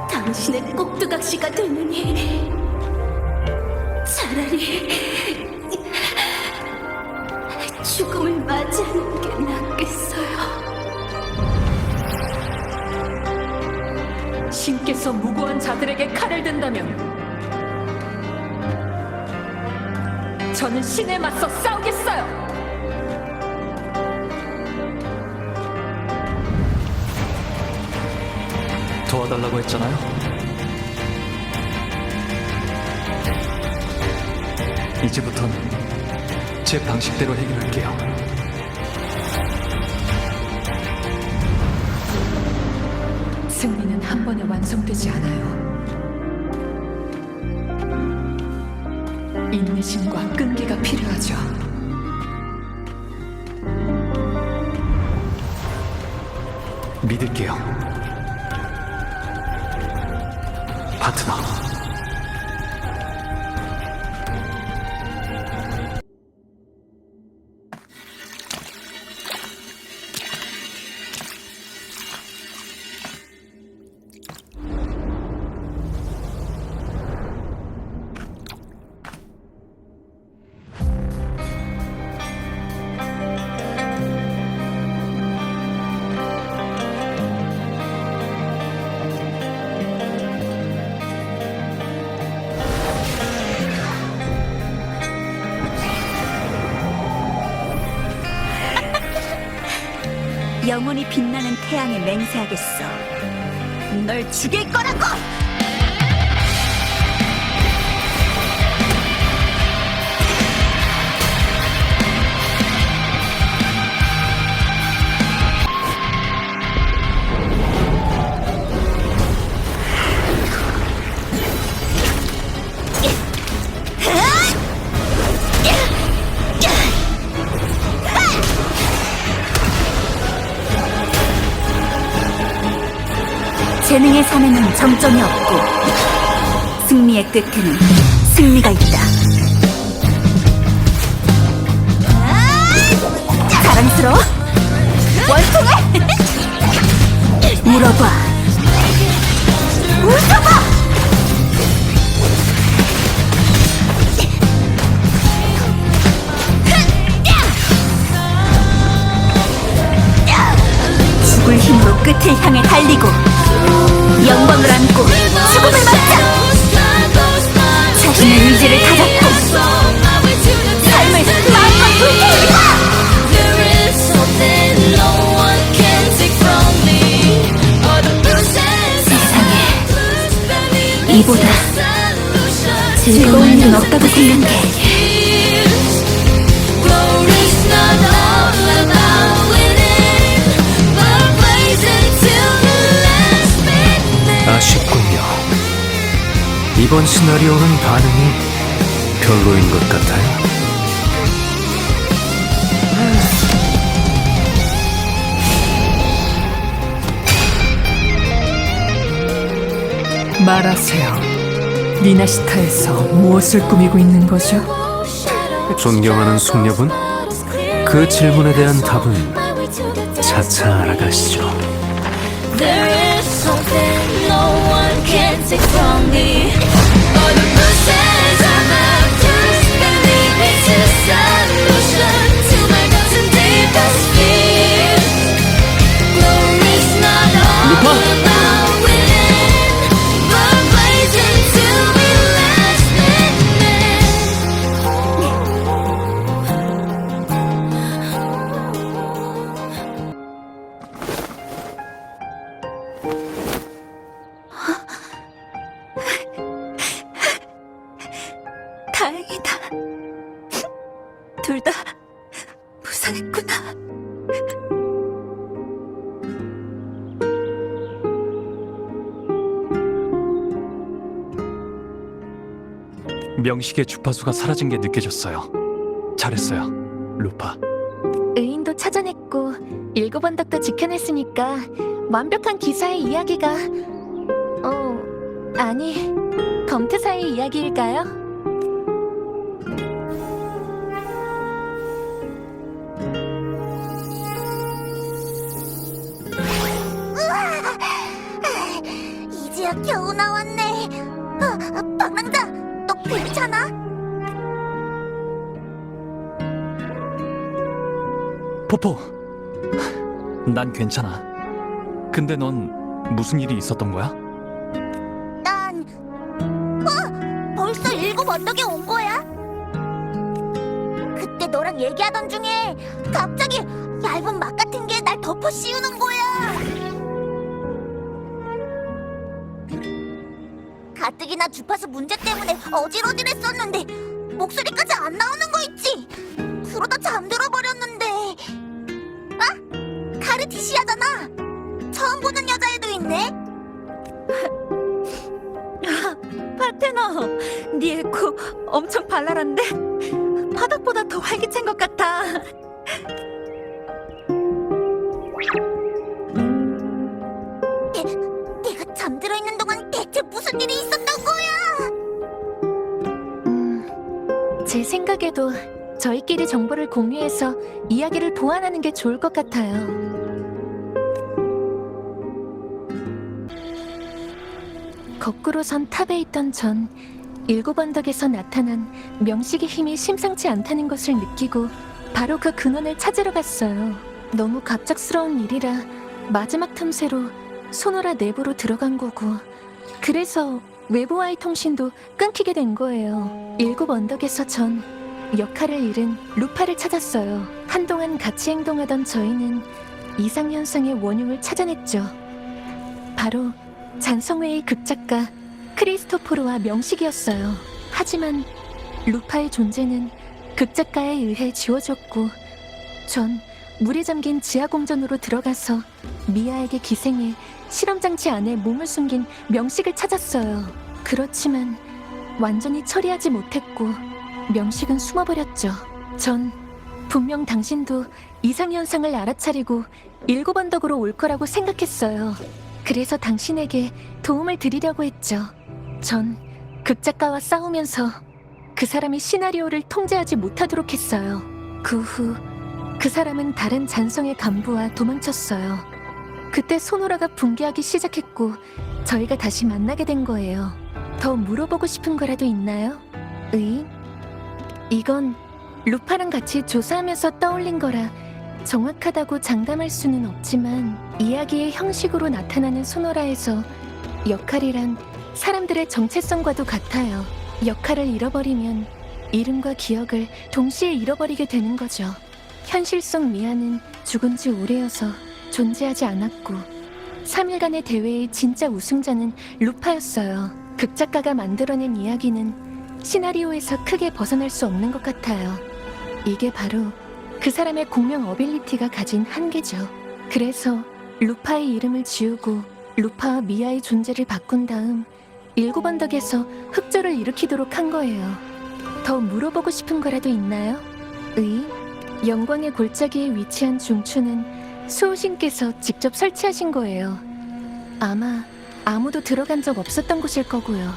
당신의 꼭두각시가 되느니 차라리 죽음을 맞이하는 게 낫겠어요. 신께서 무고한 자들에게 칼을 든다면 저는 신에 맞서 싸우겠어요. 도와달라고 했잖아요. 이제부터는 제 방식대로 해결할게요. 승리는 한 번에 완성되지 않아요. 인내심과 끈기가 필요하죠. 믿을게요. 파트너. 영원히 빛나는 태양에 맹세하겠어. 널 죽일 거라고! 재능의 산에는 정점이 없고 승리의 끝에는 승리가 있다. 자랑스러워? 원통해? 물어봐. 웃어봐! 죽을 힘으로 끝을 향해 달리고 영광을 안고 죽음을 맞자! 자신의 의지를 다잡고 삶을 마음껏 불태우자! 세상에 이보다 즐거운 일은 없다고 생각해. 아쉽군요. 이번 시나리오는 반응이 별로인 것 같아요. 말하세요. 니나시타에서 무엇을 꾸미고 있는 거죠? 존경하는 숙녀분, 그 질문에 대한 답은 차차 알아가시죠. There is something no one can take from me. All the voices of the past can lead me to solution to my doubts and deepest fears. Glory's not all about winning, but blazing to be last 다행이다. 둘 다 무사했구나. 명식의 주파수가 사라진 게 느껴졌어요. 잘했어요, 루파. 의인도 찾아냈고 일곱언덕도 지켜냈으니까 완벽한 기사의 이야기가 아니 검트사의 이야기일까요? 이제야 겨우 나왔네. 방랑자, 너 괜찮아? 포포, 난 괜찮아. 근데 넌 무슨 일이 있었던 거야? 난 벌써 일곱 언덕에 온 거야. 그때 너랑 얘기하던 중에 갑자기 얇은 막 같은 게 날 덮어 씌우는 거야. 가뜩이나 주파수 문제 때문에 어질어질했었는데 목소리까지 안 나오는 거 있지? 그러다 잠들어 버렸는데. 아? 카르티시아잖아. 처음 보는 여자애도 있네. 파테너, 네 에코 엄청 발랄한데 바닥보다 더 활기찬 것 같아. 내가 잠들어 있는 동안 대체 무슨 일이 있었던 거야? 제 생각에도 저희끼리 정보를 공유해서 이야기를 보완하는 게 좋을 것 같아요. 거꾸로 선 탑에 있던 전 일곱 언덕에서 나타난 명식의 힘이 심상치 않다는 것을 느끼고 바로 그 근원을 찾으러 갔어요. 너무 갑작스러운 일이라 마지막 틈새로 소노라 내부로 들어간 거고, 그래서 외부와의 통신도 끊기게 된 거예요. 일곱 언덕에서 전 역할을 잃은 루파를 찾았어요. 한동안 같이 행동하던 저희는 이상현상의 원흉을 찾아냈죠. 바로 잔성회의 극작가 크리스토포르와 명식이었어요. 하지만 루파의 존재는 극작가에 의해 지워졌고, 전 물에 잠긴 지하공전으로 들어가서 미아에게 기생해 실험장치 안에 몸을 숨긴 명식을 찾았어요. 그렇지만 완전히 처리하지 못했고 명식은 숨어버렸죠. 전 분명 당신도 이상현상을 알아차리고 일곱 언덕으로 올 거라고 생각했어요. 그래서 당신에게 도움을 드리려고 했죠. 전 극작가와 싸우면서 그 사람이 시나리오를 통제하지 못하도록 했어요. 그 후 그 사람은 다른 잔성의 간부와 도망쳤어요. 그때 소노라가 붕괴하기 시작했고 저희가 다시 만나게 된 거예요. 더 물어보고 싶은 거라도 있나요? 의인? 이건 루파랑 같이 조사하면서 떠올린 거라 정확하다고 장담할 수는 없지만, 이야기의 형식으로 나타나는 소노라에서 역할이란 사람들의 정체성과도 같아요. 역할을 잃어버리면 이름과 기억을 동시에 잃어버리게 되는 거죠. 현실 속 미아는 죽은 지 오래여서 존재하지 않았고 3일간의 대회의 진짜 우승자는 루파였어요. 극작가가 만들어낸 이야기는 시나리오에서 크게 벗어날 수 없는 것 같아요. 이게 바로 그 사람의 공명 어빌리티가 가진 한계죠. 그래서 루파의 이름을 지우고 루파와 미아의 존재를 바꾼 다음 일곱 언덕에서 흑조를 일으키도록 한 거예요. 더 물어보고 싶은 거라도 있나요? 영광의 골짜기에 위치한 중추는 수호신께서 직접 설치하신 거예요. 아마 아무도 들어간 적 없었던 곳일 거고요.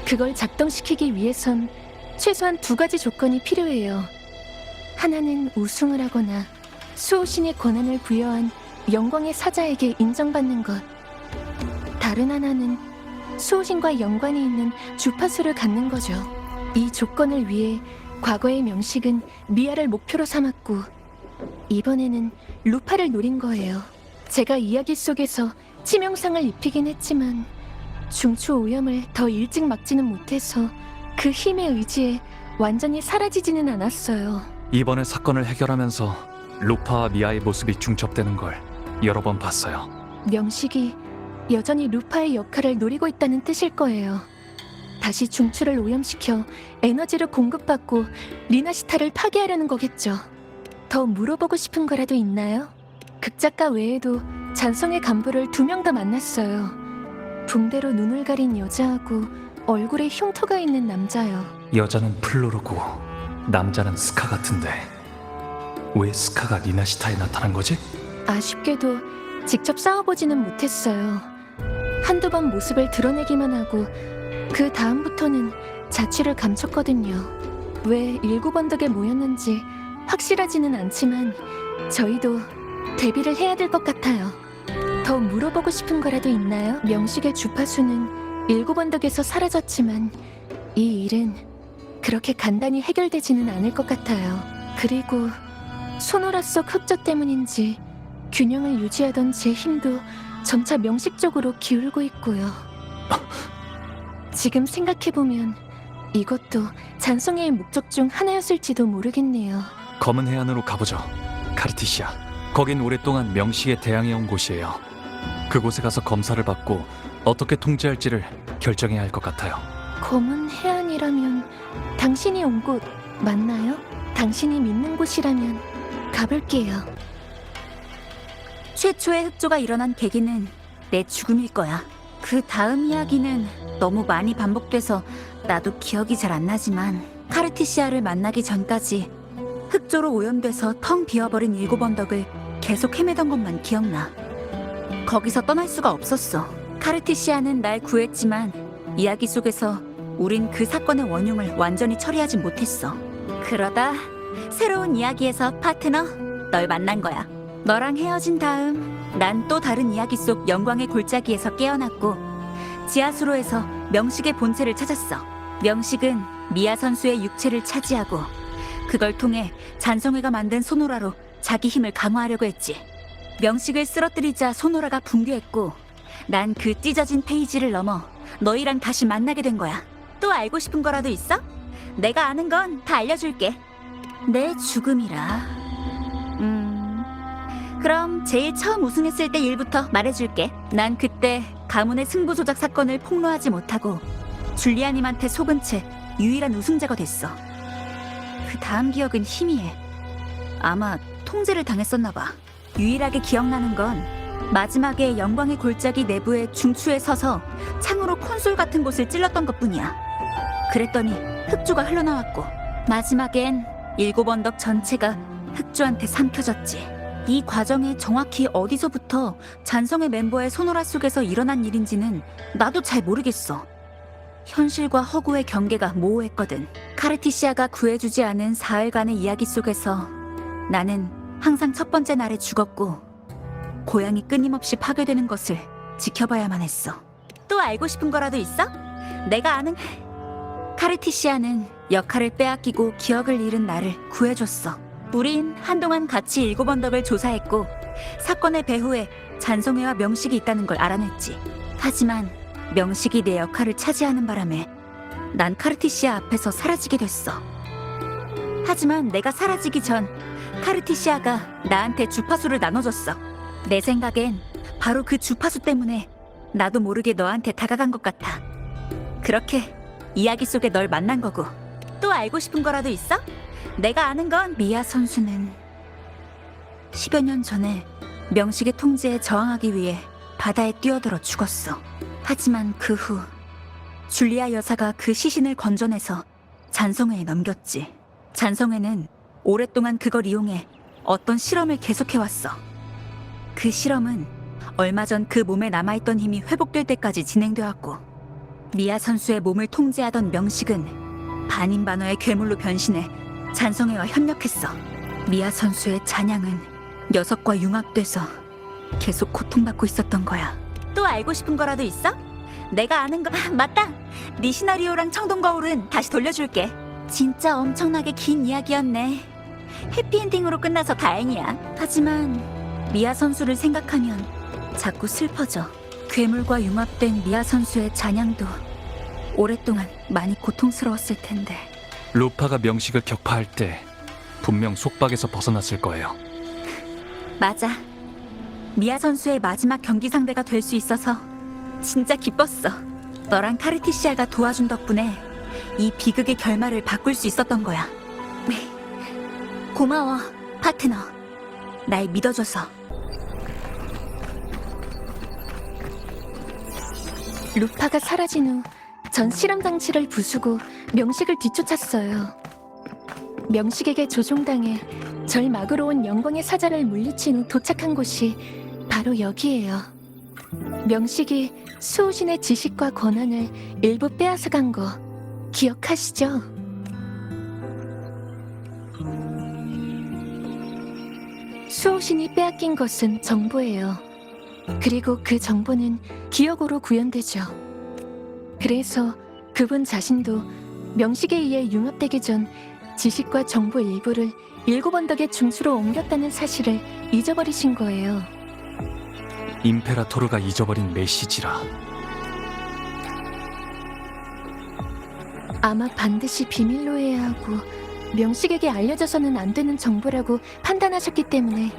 그걸 작동시키기 위해선 최소한 2가지 조건이 필요해요. 하나는 우승을 하거나 수호신의 권한을 부여한 영광의 사자에게 인정받는 것. 다른 하나는 수호신과 연관이 있는 주파수를 갖는 거죠. 이 조건을 위해 과거의 명식은 미아를 목표로 삼았고 이번에는 루파를 노린 거예요. 제가 이야기 속에서 치명상을 입히긴 했지만 중추 오염을 더 일찍 막지는 못해서 그 힘의 의지에 완전히 사라지지는 않았어요. 이번에 사건을 해결하면서 루파와 미아의 모습이 중첩되는 걸 여러 번 봤어요. 명식이 여전히 루파의 역할을 노리고 있다는 뜻일 거예요. 다시 중추를 오염시켜 에너지를 공급받고 리나시타를 파괴하려는 거겠죠. 더 물어보고 싶은 거라도 있나요? 극작가 외에도 잔성의 간부를 2명 더 만났어요. 붕대로 눈을 가린 여자하고 얼굴에 흉터가 있는 남자요. 여자는 플로르고 남자는 스카 같은데 왜 스카가 리나시타에 나타난 거지? 아쉽게도 직접 싸워보지는 못했어요. 한두 번 모습을 드러내기만 하고 그 다음부터는 자취를 감췄거든요. 왜 7언덕에 모였는지 확실하지는 않지만 저희도 데뷔를 해야 될 것 같아요. 더 물어보고 싶은 거라도 있나요? 명식의 주파수는 7언덕에서 사라졌지만 이 일은 그렇게 간단히 해결되지는 않을 것 같아요. 그리고 소노라 속 흑조 때문인지 균형을 유지하던 제 힘도 점차 명식 쪽으로 기울고 있고요. 지금 생각해보면 이것도 잔송이의 목적 중 하나였을지도 모르겠네요. 검은 해안으로 가보죠. 카르티시아. 거긴 오랫동안 명식에 대항해온 곳이에요. 그곳에 가서 검사를 받고 어떻게 통제할지를 결정해야 할 것 같아요. 검은 해안이라면 당신이 온 곳 맞나요? 당신이 믿는 곳이라면 가볼게요. 최초의 흑조가 일어난 계기는 내 죽음일 거야. 그 다음 이야기는 너무 많이 반복돼서 나도 기억이 잘 안 나지만 카르티시아를 만나기 전까지 흑조로 오염돼서 텅 비어버린 7언덕을 계속 헤매던 것만 기억나. 거기서 떠날 수가 없었어. 카르티시아는 날 구했지만 이야기 속에서 우린 그 사건의 원흉을 완전히 처리하지 못했어. 그러다 새로운 이야기에서 파트너 널 만난 거야. 너랑 헤어진 다음 난 또 다른 이야기 속 영광의 골짜기에서 깨어났고 지하수로에서 명식의 본체를 찾았어. 명식은 미아 선수의 육체를 차지하고 그걸 통해 잔성회가 만든 소노라로 자기 힘을 강화하려고 했지. 명식을 쓰러뜨리자 소노라가 붕괴했고 난 그 찢어진 페이지를 넘어 너희랑 다시 만나게 된 거야. 또 알고 싶은 거라도 있어? 내가 아는 건 다 알려줄게. 내 죽음이라. 그럼 제일 처음 우승했을 때 일부터 말해줄게. 난 그때 가문의 승부 조작 사건을 폭로하지 못하고 줄리아님한테 속은 채 유일한 우승자가 됐어. 그 다음 기억은 희미해. 아마 통제를 당했었나 봐. 유일하게 기억나는 건 마지막에 영광의 골짜기 내부의 중추에 서서 창으로 콘솔 같은 곳을 찔렀던 것뿐이야. 그랬더니 흑조가 흘러나왔고 마지막엔 7언덕 전체가 흑조한테 삼켜졌지. 이 과정에 정확히 어디서부터 잔성의 멤버의 소노라 속에서 일어난 일인지는 나도 잘 모르겠어. 현실과 허구의 경계가 모호했거든. 카르티시아가 구해주지 않은 사흘간의 이야기 속에서 나는 항상 첫 번째 날에 죽었고 고향이 끊임없이 파괴되는 것을 지켜봐야만 했어. 또 알고 싶은 거라도 있어? 내가 아는... 카르티시아는 역할을 빼앗기고 기억을 잃은 나를 구해줬어. 우린 한동안 같이 7언덕을 조사했고 사건의 배후에 잔성회와 명식이 있다는 걸 알아냈지. 하지만 명식이 내 역할을 차지하는 바람에 난 카르티시아 앞에서 사라지게 됐어. 하지만 내가 사라지기 전 카르티시아가 나한테 주파수를 나눠줬어. 내 생각엔 바로 그 주파수 때문에 나도 모르게 너한테 다가간 것 같아. 그렇게 이야기 속에 널 만난 거고. 또 알고 싶은 거라도 있어? 내가 아는 건 미아 선수는 10여 년 전에 명식의 통제에 저항하기 위해 바다에 뛰어들어 죽었어. 하지만 그 후 줄리아 여사가 그 시신을 건져내서 잔성회에 넘겼지. 잔성회는 오랫동안 그걸 이용해 어떤 실험을 계속해왔어. 그 실험은 얼마 전 그 몸에 남아있던 힘이 회복될 때까지 진행되었고, 미아 선수의 몸을 통제하던 명식은 반인반어의 괴물로 변신해 잔성회와 협력했어. 미아 선수의 잔향은 녀석과 융합돼서 계속 고통받고 있었던 거야. 또 알고 싶은 거라도 있어? 내가 아는 거... 맞다! 네 시나리오랑 청동거울은 다시 돌려줄게. 진짜 엄청나게 긴 이야기였네. 해피엔딩으로 끝나서 다행이야. 하지만 미아 선수를 생각하면 자꾸 슬퍼져. 괴물과 융합된 미아 선수의 잔향도 오랫동안 많이 고통스러웠을 텐데. 루파가 명식을 격파할 때 분명 속박에서 벗어났을 거예요. 맞아. 미아 선수의 마지막 경기 상대가 될 수 있어서 진짜 기뻤어. 너랑 카르티시아가 도와준 덕분에 이 비극의 결말을 바꿀 수 있었던 거야. 고마워, 파트너. 날 믿어줘서. 루파가 사라진 후 전 실험 장치를 부수고 명식을 뒤쫓았어요. 명식에게 조종당해 절 막으러 온 영광의 사자를 물리친 후 도착한 곳이 바로 여기예요. 명식이 수호신의 지식과 권한을 일부 빼앗아간 거 기억하시죠? 수호신이 빼앗긴 것은 정보예요. 그리고 그 정보는 기억으로 구현되죠. 그래서 그분 자신도 명식에 의해 융합되기 전 지식과 정보 일부를 일곱언덕의 중수로 옮겼다는 사실을 잊어버리신 거예요. 임페라토르가 잊어버린 메시지라. 아마 반드시 비밀로 해야 하고 명식에게 알려져서는 안 되는 정보라고 판단하셨기 때문에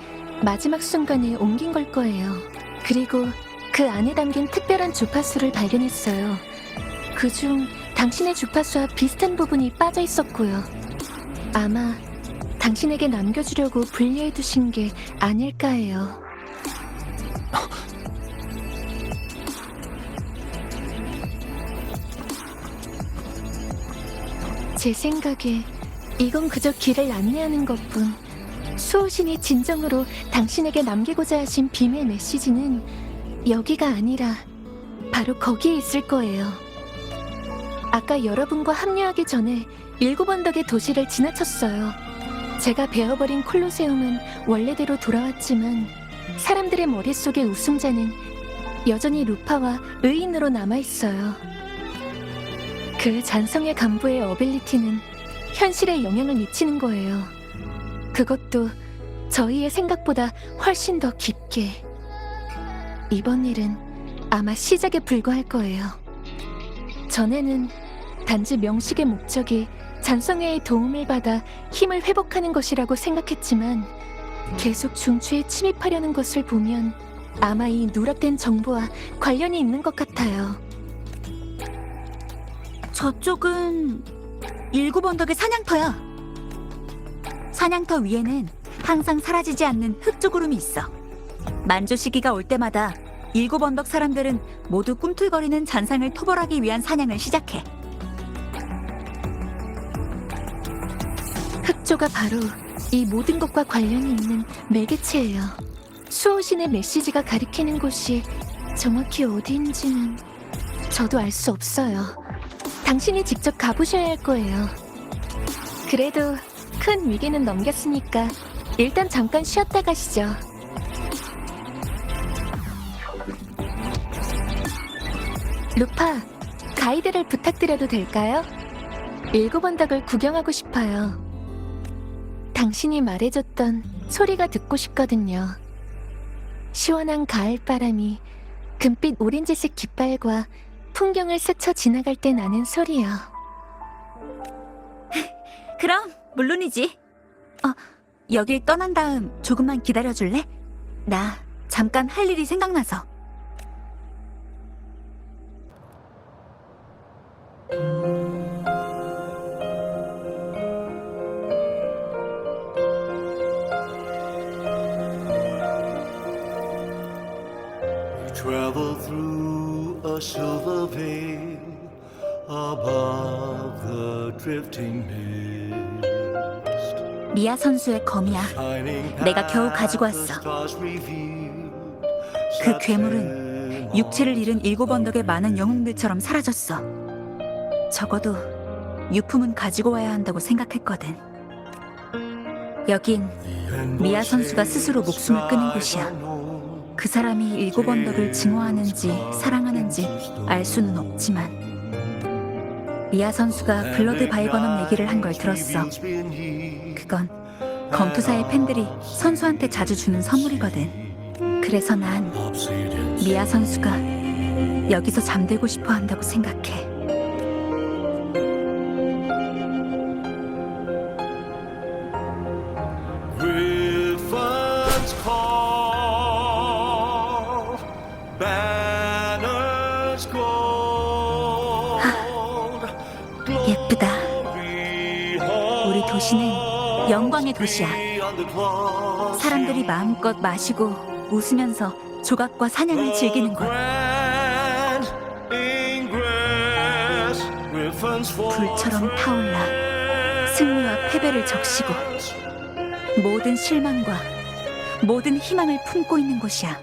마지막 순간에 옮긴 걸 거예요. 그리고 그 안에 담긴 특별한 주파수를 발견했어요. 그중 당신의 주파수와 비슷한 부분이 빠져 있었고요. 아마 당신에게 남겨주려고 분리해 두신 게 아닐까 해요. 제 생각에 이건 그저 길을 안내하는 것뿐. 수호신이 진정으로 당신에게 남기고자 하신 비밀 메시지는 여기가 아니라 바로 거기에 있을 거예요. 아까 여러분과 합류하기 전에 일곱언덕의 도시를 지나쳤어요. 제가 베어버린 콜로세움은 원래대로 돌아왔지만 사람들의 머릿속의 우승자는 여전히 루파와 의인으로 남아있어요. 그 잔성의 간부의 어빌리티는 현실에 영향을 미치는 거예요. 그것도 저희의 생각보다 훨씬 더 깊게. 이번 일은 아마 시작에 불과할 거예요. 전에는 단지 명식의 목적이 잔성회의 도움을 받아 힘을 회복하는 것이라고 생각했지만 계속 중추에 침입하려는 것을 보면 아마 이 누락된 정보와 관련이 있는 것 같아요. 저쪽은 일곱언덕의 사냥터야. 사냥터 위에는 항상 사라지지 않는 흑조구름이 있어. 만조 시기가 올 때마다 일곱언덕 사람들은 모두 꿈틀거리는 잔상을 토벌하기 위한 사냥을 시작해. 흑조가 바로 이 모든 것과 관련이 있는 매개체예요. 수호신의 메시지가 가리키는 곳이 정확히 어디인지는 저도 알 수 없어요. 당신이 직접 가보셔야 할 거예요. 그래도 큰 위기는 넘겼으니까 일단 잠깐 쉬었다 가시죠. 루파, 가이드를 부탁드려도 될까요? 일곱언덕을 구경하고 싶어요. 당신이 말해줬던 소리가 듣고 싶거든요. 시원한 가을바람이 금빛 오렌지색 깃발과 풍경을 스쳐 지나갈 때 나는 소리요. 그럼 물론이지. 여길 떠난 다음 조금만 기다려줄래? 나 잠깐 할 일이 생각나서. travel through a silver veil above the drifting mist. 미아 선수의 검이야. 내가 겨우 가지고 왔어. 그 괴물은 육체를 잃은 7 언덕의 많은 영웅들처럼 사라졌어. 적어도 유품은 가지고 와야 한다고 생각했거든. 여긴 미아 선수가 스스로 목숨을 끊은 곳이야. 그 사람이 7 언덕을 증오하는지 사랑하는지 알 수는 없지만 미아 선수가 블러드 바이번업 얘기를 한 걸 들었어. 그건 검투사의 팬들이 선수한테 자주 주는 선물이거든. 그래서 난 미아 선수가 여기서 잠들고 싶어 한다고 생각해. Griffins call, banners gold. 예쁘다. 우리 도시는 영광의 도시야. 사람들이 마음껏 마시고 웃으면서 조각과 사냥을 즐기는 곳. 불처럼 타올라 승리와 패배를 적시고 모든 실망과 모든 희망을 품고 있는 곳이야.